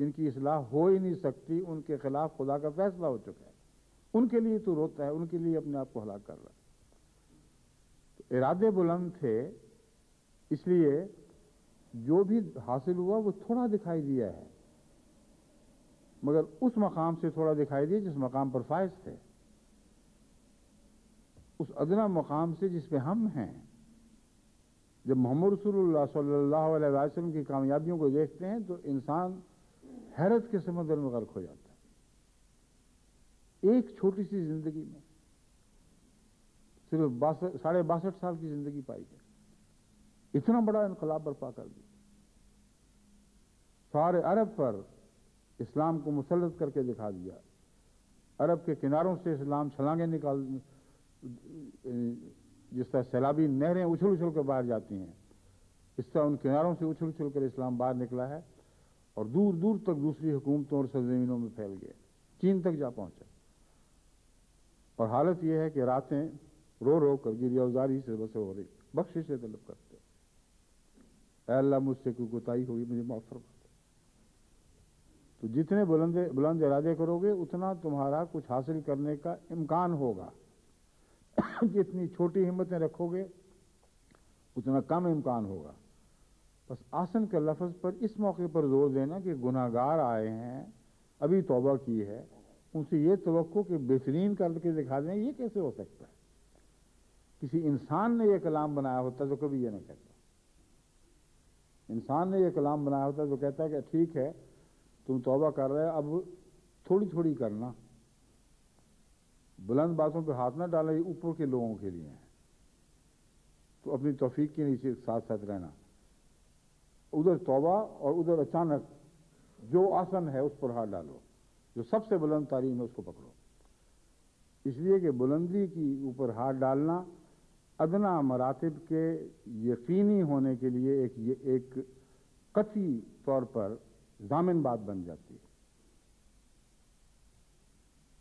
[SPEAKER 1] جن کی اصلاح ہو ہی نہیں سکتی، ان کے خلاف خدا کا فیصلہ ہو چکا ہے، ان کے لیے تو روتا ہے، ان کے لیے اپنے آپ کو ہلاک کر رہا ہے۔ تو ارادے بلند تھے، اس لیے جو بھی حاصل ہوا وہ تھوڑا دکھائی دیا ہے، مگر اس مقام سے تھوڑا دکھائی دیا جس مقام پر فائز تھے، اس ادنا مقام سے جس پہ ہم ہیں۔ جب محمد رسول اللہ صلی اللہ علیہ وسلم کی کامیابیوں کو دیکھتے ہیں تو انسان حیرت کے سمندر میں غرق ہو جاتا ہے۔ ایک چھوٹی سی زندگی میں صرف 62 سال کی زندگی پائی ہے، اتنا بڑا انقلاب برپا کر دیا، سارے عرب پر اسلام کو مسلط کر کے دکھا دیا۔ عرب کے کناروں سے اسلام چھلانگیں نکال، جس طرح سیلابی نہریں اچھل اچھل کر باہر جاتی ہیں، اس طرح ان کناروں سے اچھل اچھل کر اسلام باہر نکلا ہے اور دور دور تک دوسری حکومتوں اور سرزمینوں میں پھیل گیا، چین تک جا پہنچا۔ اور حالت یہ ہے کہ راتیں رو رو کر گریہ وزاری سے بسر ہو رہی، بخشش سے طلب کرتے، اے اللہ مجھ سے کوئی کوتاہی ہوگی مجھے معاف فرما۔ تو جتنے بلند ارادے کرو گے اتنا تمہارا کچھ حاصل کرنے کا امکان ہوگا، جتنی چھوٹی ہمتیں رکھو گے اتنا کم امکان ہوگا۔ بس آسن کے لفظ پر اس موقع پر زور دینا کہ گناہگار آئے ہیں، ابھی توبہ کی ہے، ان سے یہ توقع کہ بہترین کر کے دکھا دیں، یہ کیسے ہو سکتا ہے؟ کسی انسان نے یہ کلام بنایا ہوتا تو کبھی یہ نہ کہتا۔ انسان نے یہ کلام بنایا ہوتا تو کہتا ہے کہ ٹھیک ہے تم توبہ کر رہے، اب تھوڑی تھوڑی کرنا، بلند باتوں پہ ہاتھ نہ ڈالنا، یہ اوپر کے لوگوں کے لیے ہیں، تو اپنی توفیق کے نیچے ساتھ ساتھ رہنا، ادھر توبہ اور ادھر اچانک جو آسن ہے اس پر ہاتھ ڈالو، جو سب سے بلند ترین ہے اس کو پکڑو۔ اس لیے کہ بلندی کی اوپر ہاتھ ڈالنا ادنا مراتب کے یقینی ہونے کے لیے ایک قطعی طور پر ضامن بات بن جاتی ہے۔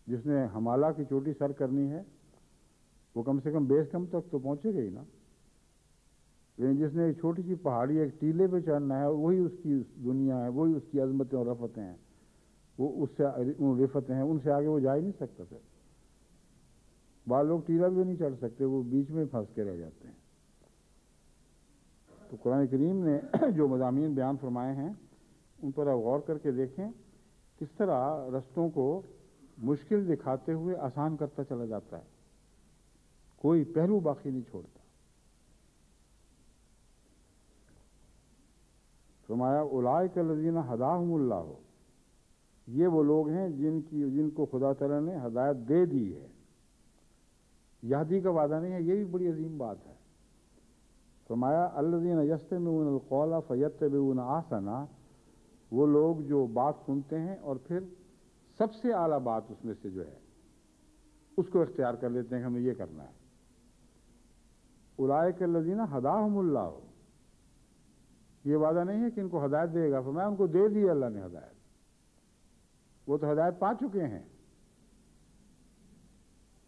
[SPEAKER 1] جس نے ہمالہ کی چوٹی سر کرنی ہے وہ کم سے کم بیس کم تک تو پہنچے گا ہی نا، لیکن جس نے ایک چھوٹی سی پہاڑی ایک ٹیلے پہ چڑھنا ہے وہی اس کی دنیا ہے، وہی اس کی عظمتیں اور رفتیں ہیں، وہ اس سے رفتیں ہیں، ان سے آگے وہ جا ہی نہیں سکتا۔ پھر بعض لوگ ٹیلا بھی نہیں چڑھ سکتے، وہ بیچ میں پھنس کے رہ جاتے ہیں۔ تو قرآن کریم نے جو مضامین بیان فرمائے ہیں ان پر آپ غور کر کے دیکھیں، کس طرح رستوں کو مشکل دکھاتے ہوئے آسان کرتا چلا جاتا ہے، کوئی پہلو باقی نہیں چھوڑتا۔ فرمایا اولئک الذین ھداھم اللہ، یہ وہ لوگ ہیں جن کو خدا تعالیٰ نے ہدایت دے دی ہے۔ یہدی کا وعدہ نہیں ہے، یہ بھی بڑی عظیم بات ہے۔ فرمایا الذین یستمعون القول فیتبعون احسنہ، وہ لوگ جو بات سنتے ہیں اور پھر سب سے اعلیٰ بات اس میں سے جو ہے اس کو اختیار کر لیتے ہیں کہ ہمیں یہ کرنا ہے۔ اولئک الذین ھداھم اللہ، یہ وعدہ نہیں ہے کہ ان کو ہدایت دے گا، فرمایا ان کو دے دی اللہ نے ہدایت، وہ تو ہدایت پا چکے ہیں۔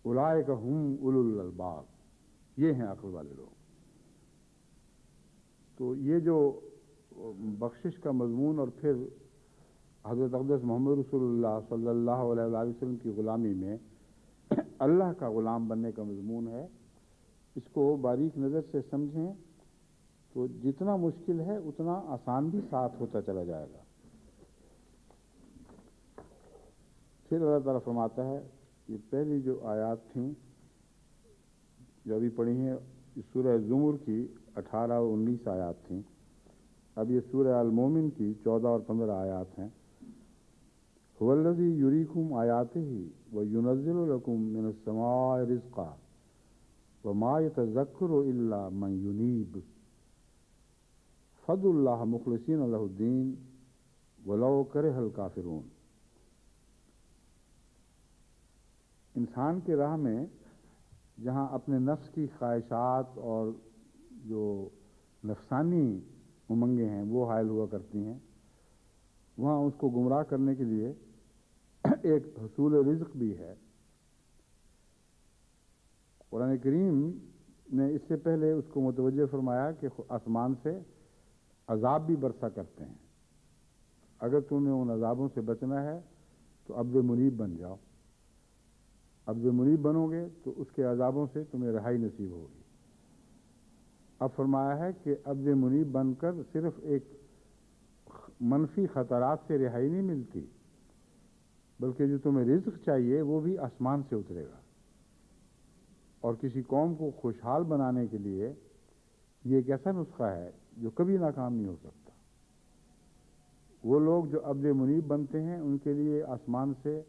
[SPEAKER 1] اولئک ھم اولو الالباب، یہ ہیں عقل والے لوگ۔ تو یہ جو بخشش کا مضمون اور پھر حضرت اقدس محمد رسول اللہ صلی اللہ علیہ وآلہ وسلم کی غلامی میں اللہ کا غلام بننے کا مضمون ہے، اس کو باریک نظر سے سمجھیں تو جتنا مشکل ہے اتنا آسان بھی ساتھ ہوتا چلا جائے گا۔ پھر اللہ تعالیٰ فرماتا ہے، یہ پہلی جو آیات تھیں جو ابھی پڑھی ہیں سورہ زمر کی 18 اور 19 آیات تھیں، اب یہ سورہ المومن کی 14 اور 15 آیات ہیں۔ هو الذی یریکم آیاتہ وینزل لکم من السماء رزقا وما یتذکر الا من ینیب فادعوا اللہ مخلصین لہ الدین ولو کرہ الکافرون۔ انسان کی راہ میں جہاں اپنے نفس کی خواہشات اور جو نفسانی امنگیں ہیں وہ حائل ہوا کرتی ہیں، وہاں اس کو گمراہ کرنے کے لیے ایک حصول رزق بھی ہے۔ قرآن کریم نے اس سے پہلے اس کو متوجہ فرمایا کہ آسمان سے عذاب بھی برسا کرتے ہیں، اگر تمہیں ان عذابوں سے بچنا ہے تو عبد منیب بن جاؤ. عبد منیب بنو گے تو اس کے عذابوں سے تمہیں رہائی نصیب ہوگی. اب فرمایا ہے کہ عبد منیب بن کر صرف ایک منفی خطرات سے رہائی نہیں ملتی، بلکہ جو تمہیں رزق چاہیے وہ بھی آسمان سے اترے گا. اور کسی قوم کو خوشحال بنانے کے لیے یہ ایک ایسا نسخہ ہے جو کبھی ناکام نہیں ہو سکتا. وہ لوگ جو عبد منیب بنتے ہیں ان کے لیے آسمان سے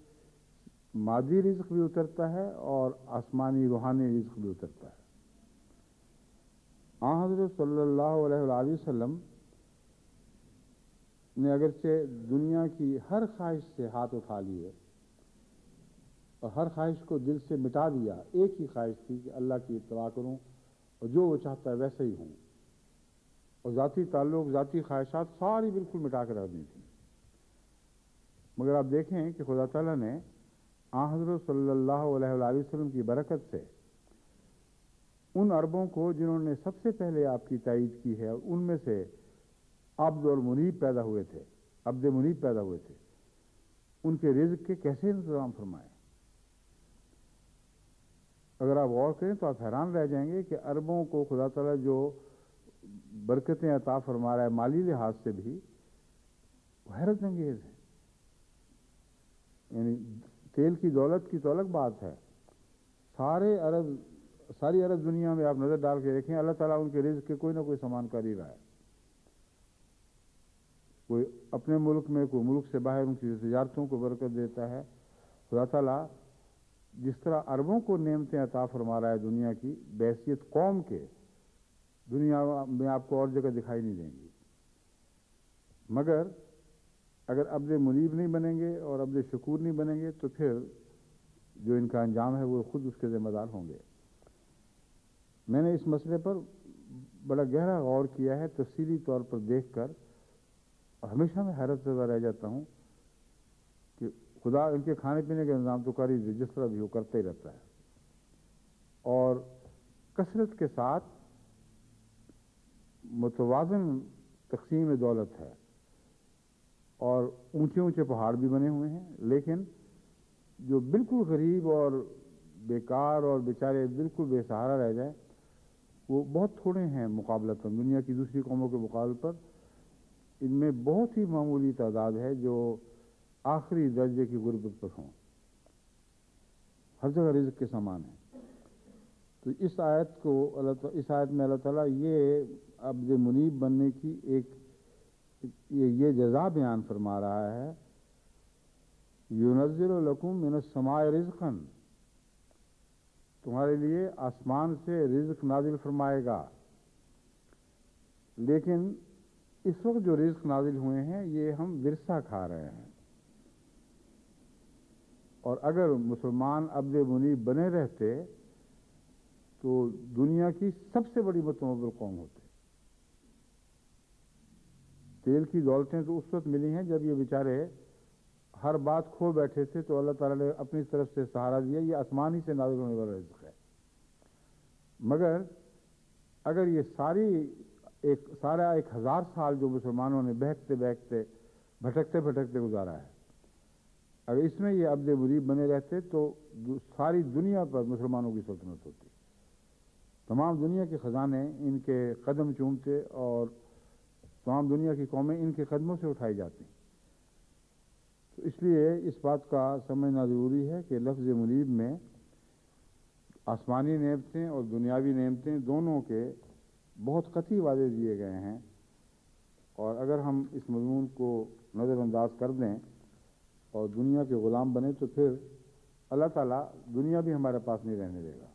[SPEAKER 1] مادی رزق بھی اترتا ہے اور آسمانی روحانی رزق بھی اترتا ہے. آن حضرت صلی اللہ علیہ وآلہ وسلم نے اگرچہ دنیا کی ہر خواہش سے ہاتھ اٹھا لیے اور ہر خواہش کو دل سے مٹا دیا، ایک ہی خواہش تھی کہ اللہ کی اتباع کروں اور جو وہ چاہتا ہے ویسے ہی ہوں، اور ذاتی تعلق، ذاتی خواہشات ساری بالکل مٹا کر رکھ دی تھی. مگر آپ دیکھیں کہ خدا تعالیٰ نے آن حضرت صلی اللہ علیہ وآلہ وسلم کی برکت سے ان عربوں کو جنہوں نے سب سے پہلے آپ کی تائید کی ہے، ان میں سے عبد اور منیب پیدا ہوئے تھے، عبد منیب پیدا ہوئے تھے، ان کے رزق کے کیسے انتظام فرمائے. اگر آپ غور کریں تو آپ حیران رہ جائیں گے کہ عربوں کو خدا تعالیٰ جو برکتیں عطا فرما رہا ہے مالی لحاظ سے بھی وہ حیرت انگیز ہے. یعنی تیل کی دولت کی تو الگ بات ہے، ساری عرب دنیا میں آپ نظر ڈال کے دیکھیں، اللہ تعالیٰ ان کے رزق کے کوئی نہ کوئی سامان کر ہی رہا ہے. کوئی اپنے ملک میں، کوئی ملک سے باہر ان کی تجارتوں کو برکت دیتا ہے. خدا تعالیٰ جس طرح عربوں کو نعمتیں عطا فرما رہا ہے دنیا کی، بحیثیت قوم کے دنیا میں آپ کو اور جگہ دکھائی نہیں دیں گی. مگر اگر عبد منیب نہیں بنیں گے اور عبد شکور نہیں بنیں گے تو پھر جو ان کا انجام ہے وہ خود اس کے ذمہ دار ہوں گے. میں نے اس مسئلے پر بڑا گہرا غور کیا ہے، تفصیلی طور پر دیکھ کر، اور ہمیشہ میں حیرت زدہ رہ جاتا ہوں کہ خدا ان کے کھانے پینے کا انتظام تو کر ہی دے، جس طرح بھی وہ کرتا ہی رہتا ہے. اور کثرت کے ساتھ متوازن تقسیم دولت ہے، اور اونچے اونچے پہاڑ بھی بنے ہوئے ہیں، لیکن جو بالکل غریب اور بیکار اور بیچارے بالکل بے سہارا رہ جائیں وہ بہت تھوڑے ہیں مقابلتاً دنیا کی دوسری قوموں کے مقابلے پر. ان میں بہت ہی معمولی تعداد ہے جو آخری درجے کی غربت پر ہوں، ہر جگہ رزق کے سامان ہیں. تو اس آیت میں اللہ تعالیٰ یہ عبد منیب بننے کی یہ جزا بیان فرما رہا ہے. يُنَزِّلُ لَكُم مِّنَ السَّمَاءِ رِزْقًا، تمہارے لیے آسمان سے رزق نازل فرمائے گا. لیکن اس وقت جو رزق نازل ہوئے ہیں یہ ہم ورثہ کھا رہے ہیں، اور اگر مسلمان عبد منیب بنے رہتے تو دنیا کی سب سے بڑی متمول قوم ہوتے. تیل کی دولتیں تو اس وقت ملی ہیں جب یہ بیچارے ہر بات کھو بیٹھے تھے، تو اللہ تعالیٰ نے اپنی طرف سے سہارا دیا، یہ آسمان ہی سے نازل ہونے والا رزق ہے. مگر اگر یہ سارا 1000 سال جو مسلمانوں نے بہکتے بہکتے بھٹکتے بھٹکتے گزارا ہے، اگر اس میں یہ عبد منیب بنے رہتے تو ساری دنیا پر مسلمانوں کی سلطنت ہوتی. تمام دنیا کے خزانے ان کے قدم چومتے اور تمام دنیا کی قومیں ان کے قدموں سے اٹھائی جاتی. تو اس لیے اس بات کا سمجھنا ضروری ہے کہ لفظ منیب میں آسمانی نعمتیں اور دنیاوی نعمتیں دونوں کے بہت قطعی وعدے دیے گئے ہیں، اور اگر ہم اس مضمون کو نظر انداز کر دیں اور دنیا کے غلام بنے تو پھر اللہ تعالیٰ دنیا بھی ہمارے پاس نہیں رہنے دے گا.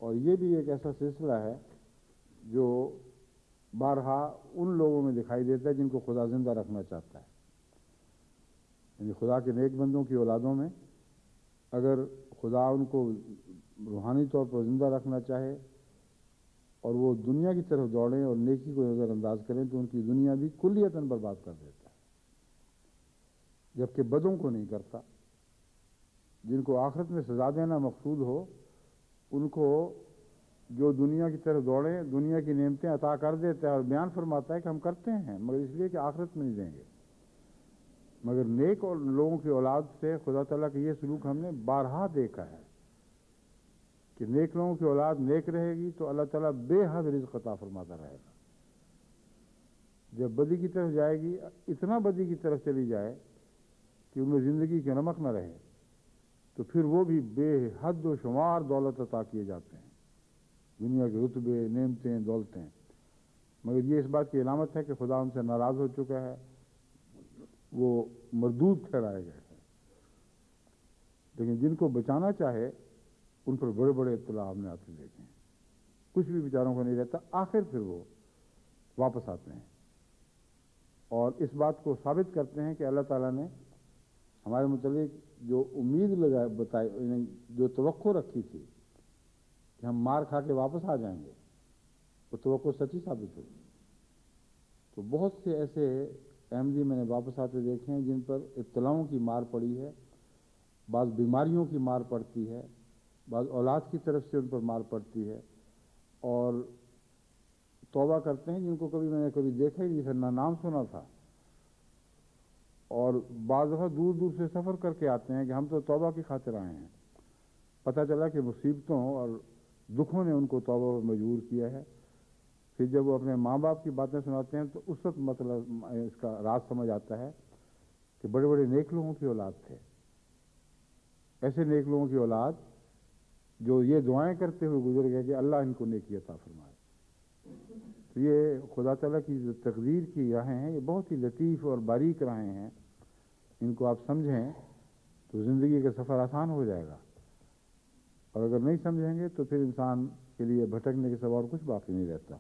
[SPEAKER 1] اور یہ بھی ایک ایسا سلسلہ ہے جو بارہا ان لوگوں میں دکھائی دیتا ہے جن کو خدا زندہ رکھنا چاہتا ہے. یعنی خدا کے نیک بندوں کی اولادوں میں اگر خدا ان کو روحانی طور پر زندہ رکھنا چاہے اور وہ دنیا کی طرف دوڑیں اور نیکی کو نظر انداز کریں تو ان کی دنیا بھی کلیتاً برباد کر دیتا ہے، جبکہ بدوں کو نہیں کرتا. جن کو آخرت میں سزا دینا مقصود ہو ان کو جو دنیا کی طرف دوڑیں دنیا کی نعمتیں عطا کر دیتا ہے اور بیان فرماتا ہے کہ ہم کرتے ہیں مگر اس لیے کہ آخرت میں نہیں دیں گے. مگر نیک اور لوگوں کی اولاد سے خدا تعالیٰ کا یہ سلوک ہم نے بارہا دیکھا ہے کہ نیک لوگوں کی اولاد نیک رہے گی تو اللہ تعالیٰ بے حد رزق عطا فرماتا رہے گا. جب بدی کی طرف جائے گی اتنا بدی کی طرف چلی جائے کہ ان میں زندگی کے نمک نہ رہے تو پھر وہ بھی بے حد و شمار دولت عطا کیے جاتے ہیں, دنیا کے رتبے نعمتیں دولتیں. مگر یہ اس بات کی علامت ہے کہ خدا ان سے ناراض ہو چکا ہے, وہ مردود ٹھہرائے گئے ہیں. لیکن جن کو بچانا چاہے ان پر بڑے بڑے اطلاع ہم نے آتے دیکھے ہیں, کچھ بھی بیچاروں کو نہیں رہتا, آخر پھر وہ واپس آتے ہیں اور اس بات کو ثابت کرتے ہیں کہ اللہ تعالیٰ نے ہمارے متعلق جو امید بتائی, جو توقع رکھی تھی کہ ہم مار کھا کے واپس آ جائیں گے, وہ توقع سچی ثابت ہوئی. تو بہت سے ایسے احمدی میں نے واپس آتے دیکھے ہیں جن پر ابتلاؤں کی مار پڑی ہے, بعض بیماریوں کی مار پڑتی ہے, بعض اولاد کی طرف سے ان پر مار پڑتی ہے, اور توبہ کرتے ہیں جن کو کبھی میں نے کبھی دیکھا ہی نہیں تھا, نہ نام سنا تھا, اور بعض دفعہ دور دور سے سفر کر کے آتے ہیں کہ ہم تو توبہ کی خاطر آئے ہیں. پتہ چلا کہ مصیبتوں اور دکھوں نے ان کو توبہ پر مجبور کیا ہے. پھر جب وہ اپنے ماں باپ کی باتیں سناتے ہیں تو اس وقت مطلب اس کا راز سمجھ آتا ہے کہ بڑے بڑے نیک لوگوں کی اولاد تھے, ایسے نیک لوگوں کی اولاد جو یہ دعائیں کرتے ہوئے گزر گئے کہ اللہ ان کو نیکی عطا فرمائے. تو یہ خدا تعالیٰ کی جو تقدیر کی راہیں ہیں یہ بہت ہی لطیف اور باریک راہیں ہیں, ان کو آپ سمجھیں تو زندگی کا سفر آسان ہو جائے گا, اور اگر نہیں سمجھیں گے تو پھر انسان کے لیے بھٹکنے کے سوا اور کچھ باقی نہیں رہتا.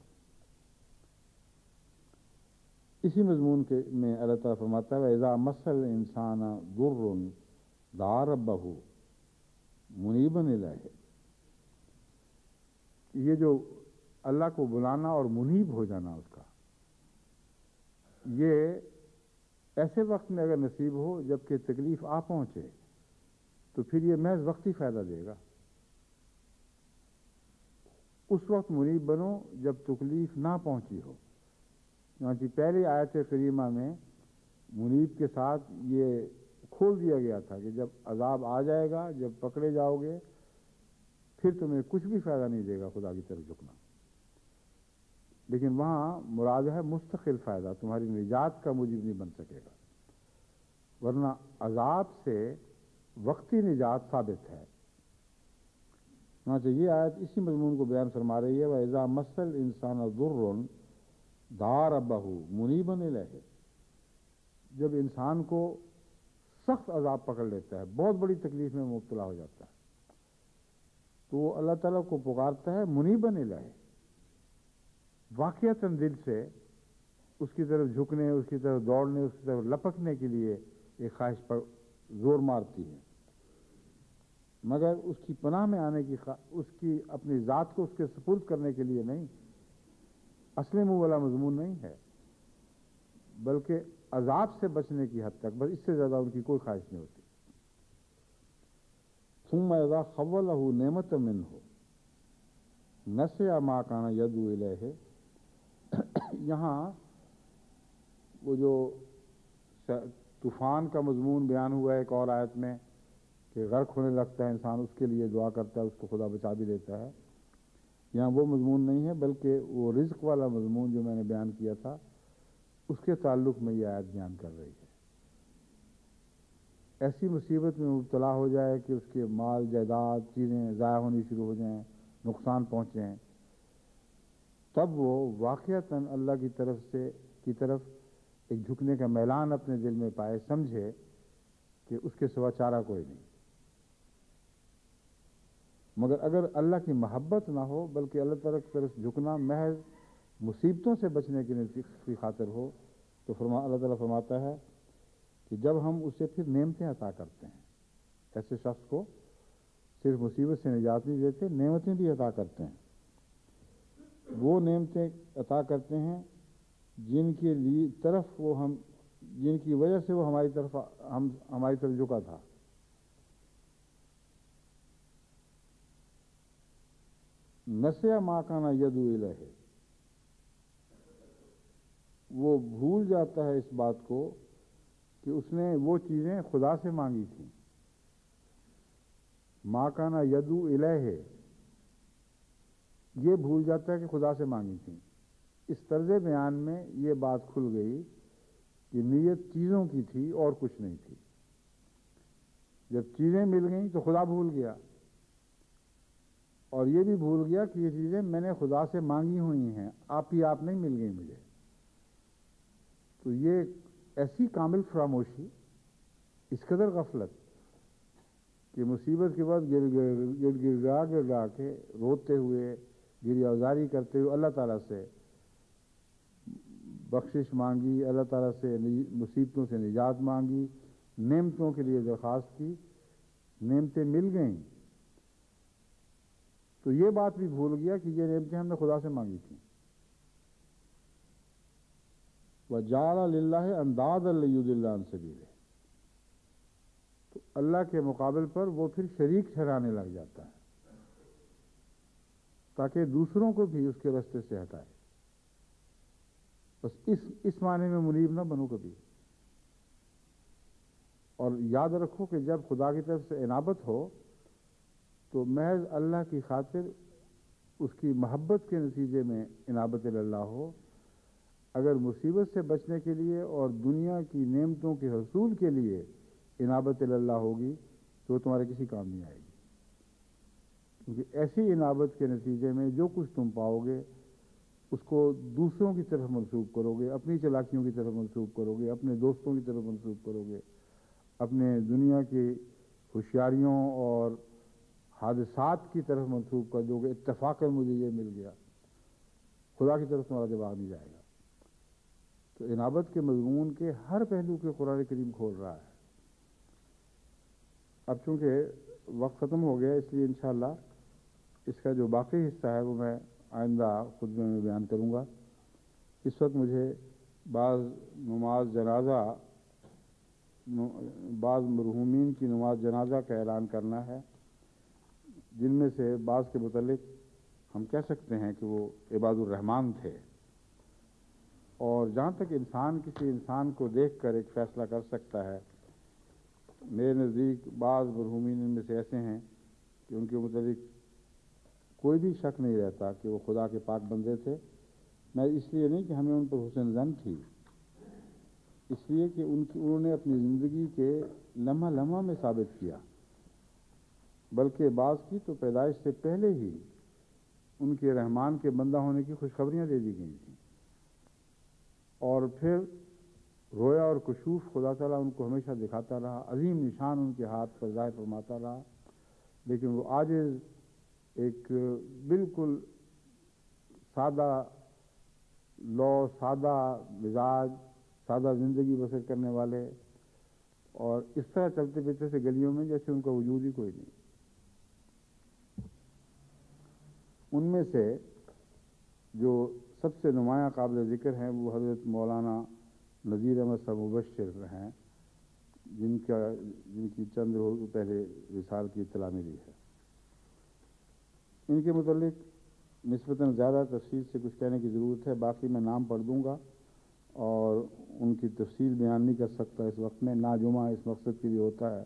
[SPEAKER 1] اسی مضمون کے میں اللہ تعالیٰ فرماتا ہے وَإِذَا مَسَّ الْإِنسَانَ ضُرٌّ دَعَا رَبَّهُ مُنِيبًا إِلَيْهِ. یہ جو اللہ کو بلانا اور منیب ہو جانا اس کا, یہ ایسے وقت میں اگر نصیب ہو جب کہ تکلیف آ پہنچے تو پھر یہ محض وقتی فائدہ دے گا. اس وقت منیب بنو جب تکلیف نہ پہنچی ہو. چنانچہ پہلی آیت کریمہ میں منیب کے ساتھ یہ کھول دیا گیا تھا کہ جب عذاب آ جائے گا, جب پکڑے جاؤ گے, پھر تمہیں کچھ بھی فائدہ نہیں دے گا خدا کی طرف جھکنا. لیکن وہاں مراد ہے مستقل فائدہ, تمہاری نجات کا موجب نہیں بن سکے گا, ورنہ عذاب سے وقتی نجات ثابت ہے. چنانچہ یہ آیت اسی مضمون کو بیان فرما رہی ہے وَإِذَا مَسَّ الْإِنسَانَ ضُرٌّ دَعَا رَبَّهُ مُنِيبًا إِلَيْهِ. جب انسان کو سخت عذاب پکڑ لیتا ہے, بہت بڑی تکلیف میں مبتلا ہو جاتا ہے, تو وہ اللہ تعالیٰ کو پکارتا ہے منیبًا إِلَيْهِ, واقعتاً دل سے اس کی طرف جھکنے, اس کی طرف دوڑنے, اس کی طرف لپکنے کے لیے ایک خواہش پر زور مارتی ہے, مگر اس کی پناہ میں آنے کی اس کی اپنی ذات کو اس کے سپرد کرنے کے لیے نہیں. اصل میں وہ والا مضمون نہیں ہے, بلکہ عذاب سے بچنے کی حد تک, بس اس سے زیادہ ان کی کوئی خواہش نہیں ہوتی. ثم اذا خولہ نعمت منہ نسیا ما کان یدعو الیہ. یہاں وہ جو طوفان کا مضمون بیان ہوا ہے ایک اور آیت میں کہ غرق ہونے لگتا ہے انسان, اس کے لیے دعا کرتا ہے, اس کو خدا بچا بھی لیتا ہے. یہاں وہ مضمون نہیں ہے بلکہ وہ رزق والا مضمون جو میں نے بیان کیا تھا اس کے تعلق میں یہ آیت بیان کر رہی ہے. ایسی مصیبت میں مبتلا ہو جائے کہ اس کے مال جائیداد چیزیں ضائع ہونی شروع ہو جائیں, نقصان پہنچیں, تب وہ واقعتاً اللہ کی طرف ایک جھکنے کا میلان اپنے دل میں پائے, سمجھے کہ اس کے سوا چارہ کوئی نہیں. مگر اگر اللہ کی محبت نہ ہو بلکہ اللہ تعالیٰ کی طرف جھکنا محض مصیبتوں سے بچنے کی خاطر ہو تو اللہ تعالیٰ فرماتا ہے کہ جب ہم اسے پھر نعمتیں عطا کرتے ہیں, ایسے شخص کو صرف مصیبت سے نجات نہیں دیتے, نعمتیں بھی عطا کرتے ہیں. وہ نعمتیں عطا کرتے ہیں جن کی وجہ سے وہ ہماری طرف جھکا تھا. نسیا ما کانا یدعو الیہ، وہ بھول جاتا ہے اس بات کو کہ اس نے وہ چیزیں خدا سے مانگی تھیں. ما کانا یدعو الیہ، یہ بھول جاتا ہے کہ خدا سے مانگی تھیں. اس طرز بیان میں یہ بات کھل گئی کہ نیت چیزوں کی تھی اور کچھ نہیں تھی. جب چیزیں مل گئیں تو خدا بھول گیا، اور یہ بھی بھول گیا کہ یہ چیزیں میں نے خدا سے مانگی ہوئی ہیں، آپ ہی آپ نہیں مل گئی مجھے. تو یہ ایسی کامل فراموشی، اس قدر غفلت کہ مصیبت کے بعد گر گا کے روتے ہوئے، گریہ وزاری کرتے ہوئے اللہ تعالیٰ سے بخشش مانگی، اللہ تعالیٰ سے مصیبتوں سے نجات مانگی، نعمتوں کے لیے درخواست کی، نعمتیں مل گئیں تو یہ بات بھی بھول گیا کہ یہ نعمتیں ہم نے خدا سے مانگی تھیں. وَجَعَلَ لِلَّهِ أَنْدَادًا لِيُضِلَّ عَنْ سَبِيلِهِ، تو اللہ کے مقابل پر وہ پھر شریک ٹھہرانے لگ جاتا ہے تاکہ دوسروں کو بھی اس کے راستے سے ہٹائے. بس اس معنی میں منیب نہ بنو کبھی. اور یاد رکھو کہ جب خدا کی طرف سے انابت ہو تو محض اللہ کی خاطر، اس کی محبت کے نتیجے میں انابت اللہ ہو. اگر مصیبت سے بچنے کے لیے اور دنیا کی نعمتوں کے حصول کے لیے انابت اللہ ہوگی تو وہ تمہارے کسی کام نہیں آئے گی، کیونکہ ایسی انابت کے نتیجے میں جو کچھ تم پاؤ گے اس کو دوسروں کی طرف منسوب کرو گے، اپنی چالاکیوں کی طرف منسوب کرو گے، اپنے دوستوں کی طرف منسوب کرو گے، اپنے دنیا کی ہوشیاریوں اور حادثات کی طرف منسوب کر دو گے. اتفاقاً مجھے یہ مل گیا، خدا کی طرف تمہارا دماغ نہیں جائے گا. تو انابت کے مضمون کے ہر پہلو کے قرآن کریم کھول رہا ہے. اب چونکہ وقت ختم ہو گیا اس لیے انشاءاللہ اس کا جو باقی حصہ ہے وہ میں آئندہ خطبے میں بیان کروں گا. اس وقت مجھے بعض مرحومین کی نماز جنازہ کا اعلان کرنا ہے، جن میں سے بعض کے متعلق ہم کہہ سکتے ہیں کہ وہ عباد الرحمن تھے. اور جہاں تک انسان کسی انسان کو دیکھ کر ایک فیصلہ کر سکتا ہے، میرے نزدیک بعض مرحومین ان میں سے ایسے ہیں کہ ان کے متعلق کوئی بھی شک نہیں رہتا کہ وہ خدا کے پاک بندے تھے. میں اس لیے نہیں کہ ہمیں ان پر حسن ظن تھی، اس لیے کہ انہوں نے اپنی زندگی کے لمحہ لمحہ میں ثابت کیا، بلکہ بعض کی تو پیدائش سے پہلے ہی ان کے رحمان کے بندہ ہونے کی خوشخبریاں دے دی گئی تھیں. اور پھر رویا اور کشوف خدا تعالیٰ ان کو ہمیشہ دکھاتا رہا، عظیم نشان ان کے ہاتھ پر ظاہر فرماتا رہا، لیکن وہ عاجز، ایک بالکل سادہ سادہ مزاج، سادہ زندگی بسر کرنے والے، اور اس طرح چلتے پھرتے سے گلیوں میں جیسے ان کا وجود ہی کوئی نہیں. ان میں سے جو سب سے نمایاں قابل ذکر ہیں وہ حضرت مولانا نذیر احمد صاحب مبشر ہیں، جن کی چند روز پہلے وصال کی اطلاع ملی ہے. ان کے متعلق نسبتاً زیادہ تفصیل سے کچھ کہنے کی ضرورت ہے، باقی میں نام پڑھ دوں گا اور ان کی تفصیل بیان نہیں کر سکتا اس وقت میں. جمعہ اس مقصد کے لیے ہوتا ہے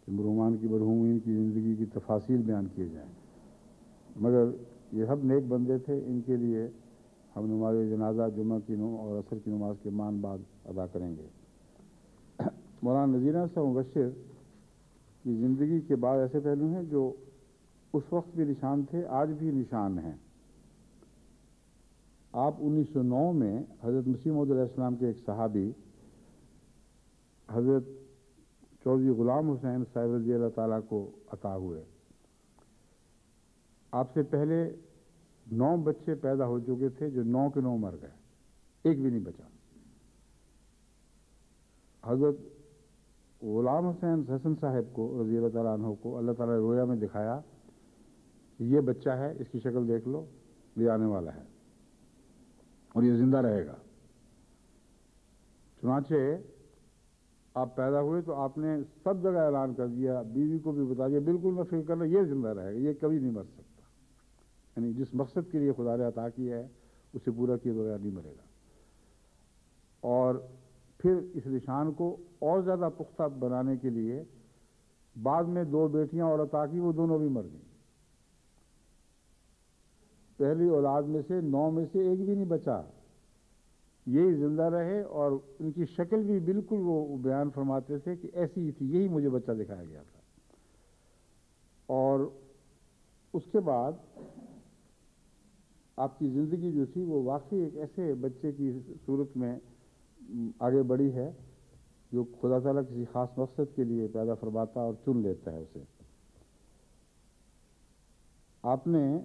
[SPEAKER 1] کہ مرحومین کی زندگی کی تفاصیل بیان کیے جائیں، مگر یہ سب نیک بندے تھے. ان کے لیے ہم نماز جنازہ جمعہ کی اور عصر کی نماز کے بعد ادا کریں گے. مولانا نذیر احمد صاحب مبشر کی زندگی کے بعد ایسے پہلو ہیں جو اس وقت بھی نشان تھے، آج بھی نشان ہیں. آپ 1909 میں حضرت مسیح موعود علیہ السلام کے ایک صحابی حضرت چودھری غلام حسین صاحب رضی اللہ تعالیٰ کو عطا ہوئے. آپ سے پہلے 9 بچے پیدا ہو چکے تھے جو 9 کے 9 مر گئے، ایک بھی نہیں بچا. حضرت غلام حسن صاحب کو رضی اللہ تعالیٰ عنہ کو اللہ تعالیٰ نے رویا میں دکھایا کہ یہ بچہ ہے، اس کی شکل دیکھ لو، یہ آنے والا ہے اور یہ زندہ رہے گا. چنانچہ آپ پیدا ہوئے تو آپ نے سب جگہ اعلان کر دیا، بیوی کو بھی بتا دیا بالکل نہ فکر کرنا، یہ زندہ رہے گا، یہ کبھی نہیں مر سکتا. یعنی جس مقصد کے لیے خدا نے عطا کیا ہے اسے پورا کیے بغیر نہیں مرے گا. اور پھر اس نشان کو اور زیادہ پختہ بنانے کے لیے بعد میں 2 بیٹیاں اور عطا کی، وہ دونوں بھی مر گئیں. پہلی اولاد میں سے 9 میں سے ایک بھی نہیں بچا، یہی زندہ رہے. اور ان کی شکل بھی بالکل وہ بیان فرماتے تھے کہ ایسی ہی تھی، یہی مجھے بچہ دکھایا گیا تھا. اور اس کے بعد آپ کی زندگی جو تھی وہ واقعی ایک ایسے بچے کی صورت میں آگے بڑھی ہے جو خدا تعالیٰ کسی خاص مقصد کے لیے پیدا فرماتا اور چن لیتا ہے اسے. آپ نے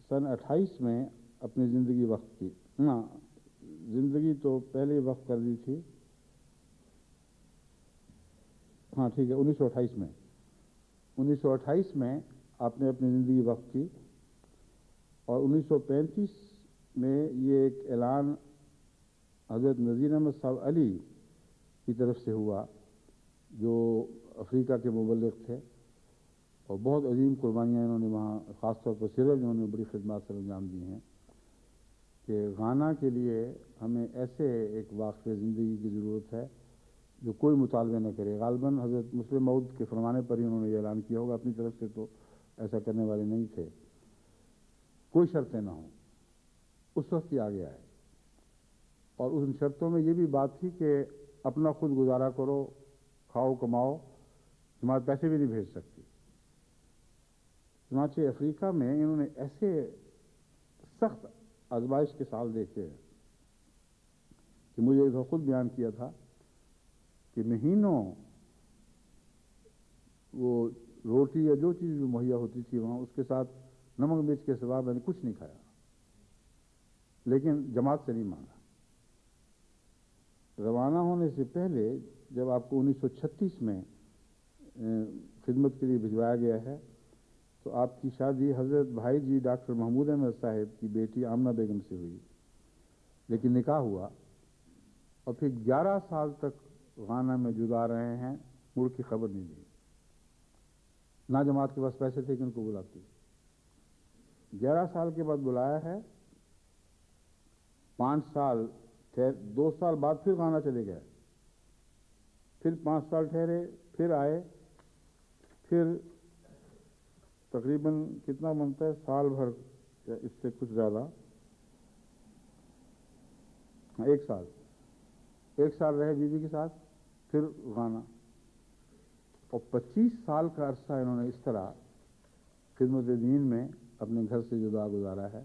[SPEAKER 1] سن 28 میں اپنی زندگی وقف کی. ہاں، زندگی تو پہلے وقف کر دی تھی. ہاں ٹھیک ہے، 1928 میں آپ نے اپنی زندگی وقف کی. اور 1935 میں یہ ایک اعلان حضرت نذیر احمد صاحب علی کی طرف سے ہوا جو افریقہ کے مبلغ تھے، اور بہت عظیم قربانیاں انہوں نے وہاں خاص طور پر سیرت میں انہوں نے بڑی خدمات سر انجام دی ہیں کہ غانا کے لیے ہمیں ایسے ایک واقعہ زندگی کی ضرورت ہے جو کوئی مطالبہ نہ کرے. غالباً حضرت مسلم موعود کے فرمانے پر ہی انہوں نے یہ اعلان کیا ہوگا، اپنی طرف سے تو ایسا کرنے والے نہیں تھے. کوئی شرطیں نہ ہوں. اس وقت یہ آگے آئے اور ان شرطوں میں یہ بھی بات تھی کہ اپنا خود گزارا کرو، کھاؤ کماؤ، جماعت پیسے بھی نہیں بھیج سکتی. چنانچہ افریقہ میں انہوں نے ایسے سخت آزمائش کے سال دیکھے کہ مجھے ایک خود بیان کیا تھا کہ مہینوں وہ روٹی یا جو چیز بھی مہیا ہوتی تھی وہاں، اس کے ساتھ نمک مرچ کے سوا میں نے کچھ نہیں کھایا، لیکن جماعت سے نہیں مانگا. روانہ ہونے سے پہلے جب آپ کو 1936 میں خدمت کے لیے بھجوایا گیا ہے تو آپ کی شادی حضرت بھائی جی ڈاکٹر محمود احمد صاحب کی بیٹی آمنہ بیگم سے ہوئی، لیکن نکاح ہوا اور پھر 11 سال تک غانا میں جدا رہے ہیں، مڑ کی خبر نہیں دی. نہ جماعت کے پاس پیسے تھے کہ ان کو بلاتی. 11 سال کے بعد بلایا ہے، 5 سال 2 سال بعد پھر غانا چلے گئے، پھر 5 سال ٹھہرے، پھر آئے، پھر تقریباً کتنا بنتا ہے سال بھر یا اس سے کچھ زیادہ، 1 سال رہے بیوی کے ساتھ، پھر غانا. اور 25 سال کا عرصہ انہوں نے اس طرح خدمت دین میں اپنے گھر سے جدا گزارا ہے.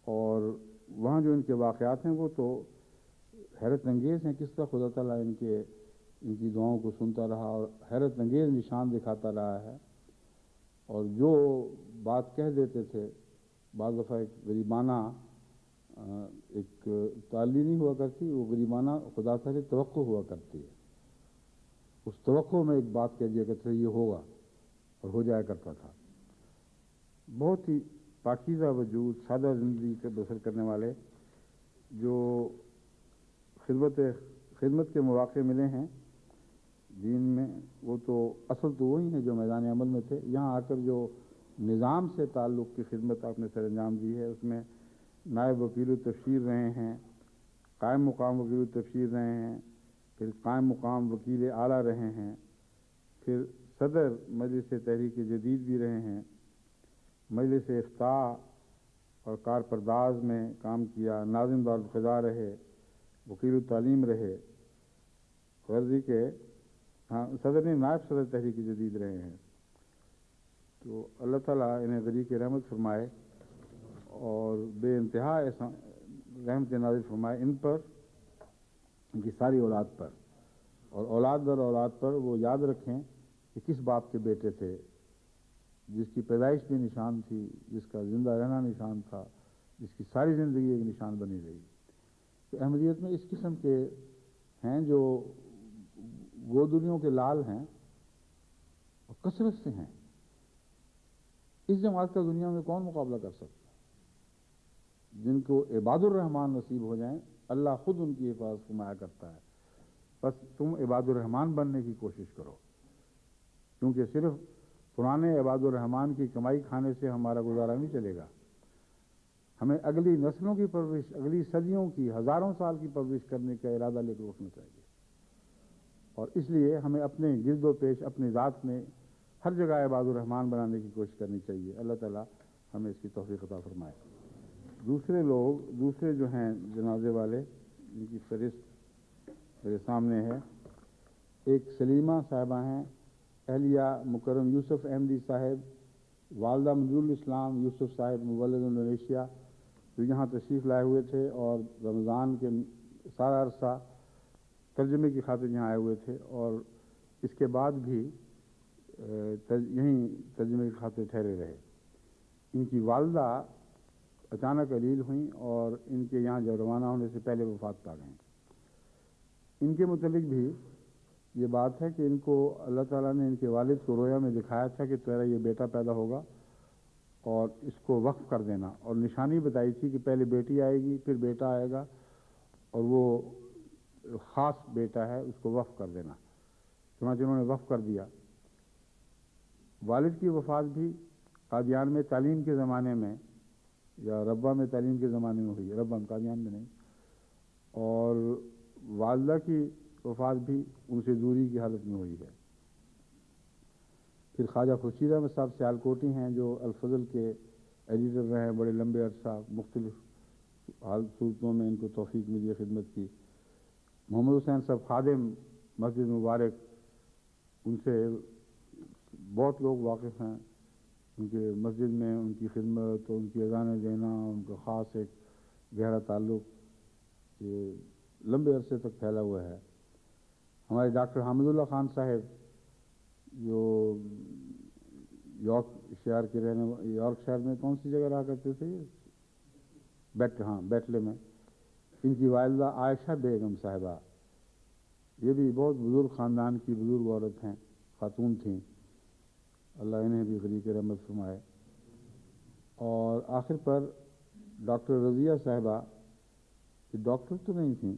[SPEAKER 1] اور وہاں جو ان کے واقعات ہیں وہ تو حیرت انگیز ہیں، کس طرح خدا تعالیٰ ان کی دعاؤں کو سنتا رہا اور حیرت انگیز نشان دکھاتا رہا ہے. اور جو بات کہہ دیتے تھے بعض دفعہ ایک غریبانہ ایک تعلی نہیں ہوا کرتی، وہ غریبانہ خدا سے توقع ہوا کرتی ہے. اس توقع میں ایک بات کہہ دیا کرتے یہ ہوگا اور ہو جایا کرتا تھا. بہت ہی پاکیزہ وجود، سادہ زندگی کے بسر کرنے والے جو خدمت کے مواقع ملے ہیں دین میں، وہ تو اصل تو وہی ہیں جو میدان عمل میں تھے. یہاں آ کر جو نظام سے تعلق کی خدمت آپ نے سر انجام دی ہے اس میں نائب وکیل التبشیر رہے ہیں، قائم مقام وکیل التبشیر رہے ہیں، پھر قائم مقام وکیل اعلیٰ رہے ہیں، پھر صدر مجلس تحریک جدید بھی رہے ہیں، مجلس افتاء اور کار پرداز میں کام کیا، ناظم دارالفضا رہے، وکیل التعلیم رہے، غرضی کے ہاں صدر نہیں نائب صدر تحریک جدید رہے ہیں. تو اللہ تعالیٰ انہیں غریق رحمت فرمائے اور بے انتہا رحمت نازل فرمائے ان پر، ان کی ساری اولاد پر، اور اولاد در اولاد پر. وہ یاد رکھیں کہ کس باپ کے بیٹے تھے، جس کی پیدائش بھی نشان تھی، جس کا زندہ رہنا نشان تھا، جس کی ساری زندگی ایک نشان بنی رہی. تو احمدیت میں اس قسم کے ہیں جو گودلیوں کے لال ہیں اور کثرت سے ہیں. اس جماعت کا دنیا میں کون مقابلہ کر سکتا ہے؟ جن کو عباد الرحمن نصیب ہو جائیں اللہ خود ان کی حفاظت فرمایا کرتا ہے. بس تم عباد الرحمن بننے کی کوشش کرو، کیونکہ صرف پرانے عباد الرحمن کی کمائی کھانے سے ہمارا گزارا نہیں چلے گا. ہمیں اگلی نسلوں کی پرورش، اگلی صدیوں کی، ہزاروں سال کی پرورش کرنے کا ارادہ لے کر اٹھنا چاہیے، اور اس لیے ہمیں اپنے گرد و پیش، اپنی ذات میں ہر جگہ عباد الرحمن بنانے کی کوشش کرنی چاہیے۔ اللہ تعالیٰ ہمیں اس کی توفیق عطا فرمائے۔ دوسرے لوگ، دوسرے جو ہیں جنازے والے، ان کی فہرست میرے سامنے ہے۔ ایک سلیمہ صاحبہ ہیں، اہلیہ مکرم یوسف احمدی صاحب، والدہ منظور الاسلام یوسف صاحب، مولد انڈونیشیا، جو یہاں تشریف لائے ہوئے تھے اور رمضان کے سارا عرصہ ترجمے کی خاطر یہاں آئے ہوئے تھے، اور اس کے بعد بھی یہیں ترجمے کی خاطر ٹھہرے رہے۔ ان کی والدہ اچانک علیل ہوئیں اور ان کے یہاں جب روانہ ہونے سے پہلے وفات پا گئیں۔ ان کے متعلق بھی یہ بات ہے کہ ان کو اللہ تعالیٰ نے ان کے والد کو رویا میں دکھایا تھا کہ تیرا یہ بیٹا پیدا ہوگا اور اس کو وقف کر دینا، اور نشانی بتائی تھی کہ پہلے بیٹی آئے گی، پھر بیٹا آئے گا، اور وہ خاص بیٹا ہے، اس کو وقف کر دینا۔ چنانچہ انہوں نے وقف کر دیا۔ والد کی وفات بھی قادیان میں تعلیم کے زمانے میں، یا ربوہ میں تعلیم کے زمانے میں ہوئی ہے، ربوہ میں، قادیان میں نہیں، اور والدہ کی وفات بھی ان سے دوری کی حالت میں ہوئی ہے۔ پھر خواجہ خورشید احمد صاحب سیالکوٹی ہیں، جو الفضل کے ایڈیٹر رہے ہیں بڑے لمبے عرصہ، مختلف حال صورتوں میں ان کو توفیق ملی ہے خدمت کی۔ محمد حسین صاحب خادم مسجد مبارک، ان سے بہت لوگ واقف ہیں، ان کے مسجد میں ان کی خدمت، ان کی اذانیں دینا، ان کا خاص ایک گہرا تعلق یہ لمبے عرصے تک پھیلا ہوا ہے۔ ہمارے ڈاکٹر حامد اللہ خان صاحب، جو یارک شہر کے یارک شہر میں کون سی جگہ رہا کرتے تھے، بیٹلے میں، ان کی والدہ عائشہ بیگم صاحبہ، یہ بھی بہت بزرگ خاندان کی بزرگ عورت ہیں، خاتون تھیں، اللہ انہیں بھی غریق رحمت فرمائے۔ اور آخر پر ڈاکٹر رضیہ صاحبہ، یہ ڈاکٹر تو نہیں تھیں،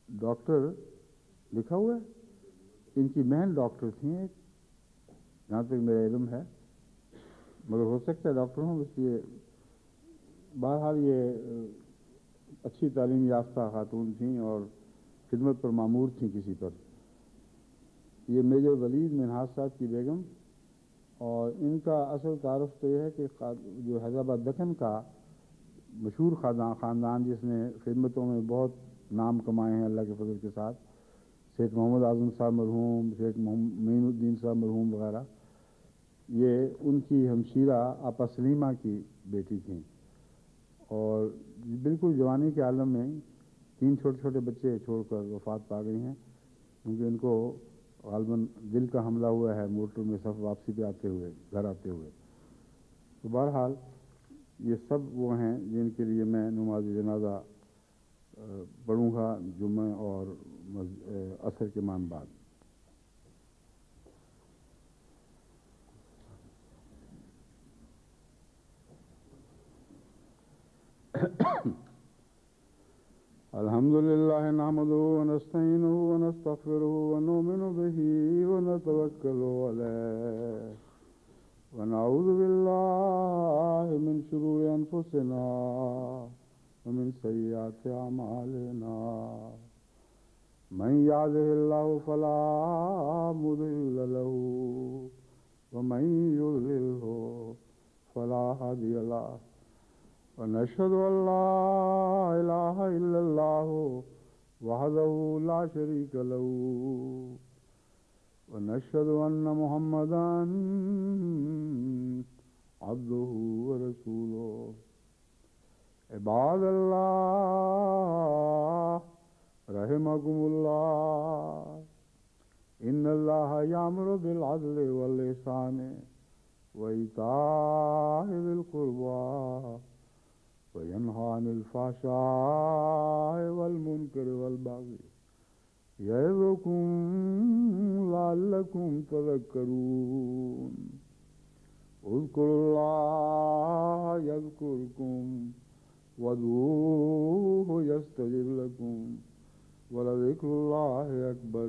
[SPEAKER 1] ڈاکٹر لکھا ہوا ہے، ان کی بہن ڈاکٹر تھیں ایک، جہاں تک میرا علم ہے، مگر ہو سکتا ہے ڈاکٹر ہوں، اس لیے بہرحال یہ اچھی تعلیم یافتہ خاتون تھیں اور خدمت پر مامور تھیں کسی پر۔ یہ میجر ولید منہاج صاحب کی بیگم، اور ان کا اصل تعارف تو یہ ہے کہ جو حیدرآباد دکن کا مشہور خاندان، جس نے خدمتوں میں بہت نام کمائے ہیں اللہ کے فضل کے ساتھ، شیخ محمد اعظم صاحب مرحوم، شیخ معین الدین صاحب مرحوم وغیرہ، یہ ان کی ہمشیرہ آپا سلیمہ کی بیٹی تھیں، اور بالکل جوانی کے عالم میں 3 چھوٹے چھوٹے بچے چھوڑ کر وفات پا گئی ہیں، کیونکہ ان کو غالباً دل کا حملہ ہوا ہے موٹر میں سب واپسی پہ آتے ہوئے، گھر آتے ہوئے۔ تو بہرحال یہ سب وہ ہیں جن کے لیے میں نماز جنازہ پڑھوں گا جمعہ اور عصر کے مان بعد۔ الحمد لله نحمده ونستعينه ونستغفره ونؤمن به ونتوكل عليه ونعوذ بالله من شرور أنفسنا ومن سيئات أعمالنا من يهده الله فلا مضل له ومن يضلله فلا هادي له ونشهد أن لا إله إلا الله وحده لا شريك له ونشهد أن محمدا عبده ورسوله عباد الله رحمكم الله إن الله يأمر بالعدل والإحسان وإيتاء ذي القربى وينهى عن الفحشاء والمنكر والبغي يعظكم لعلكم تذكرون اذكروا الله يذكركم وادعوه يستجب لكم ولذكر الله أكبر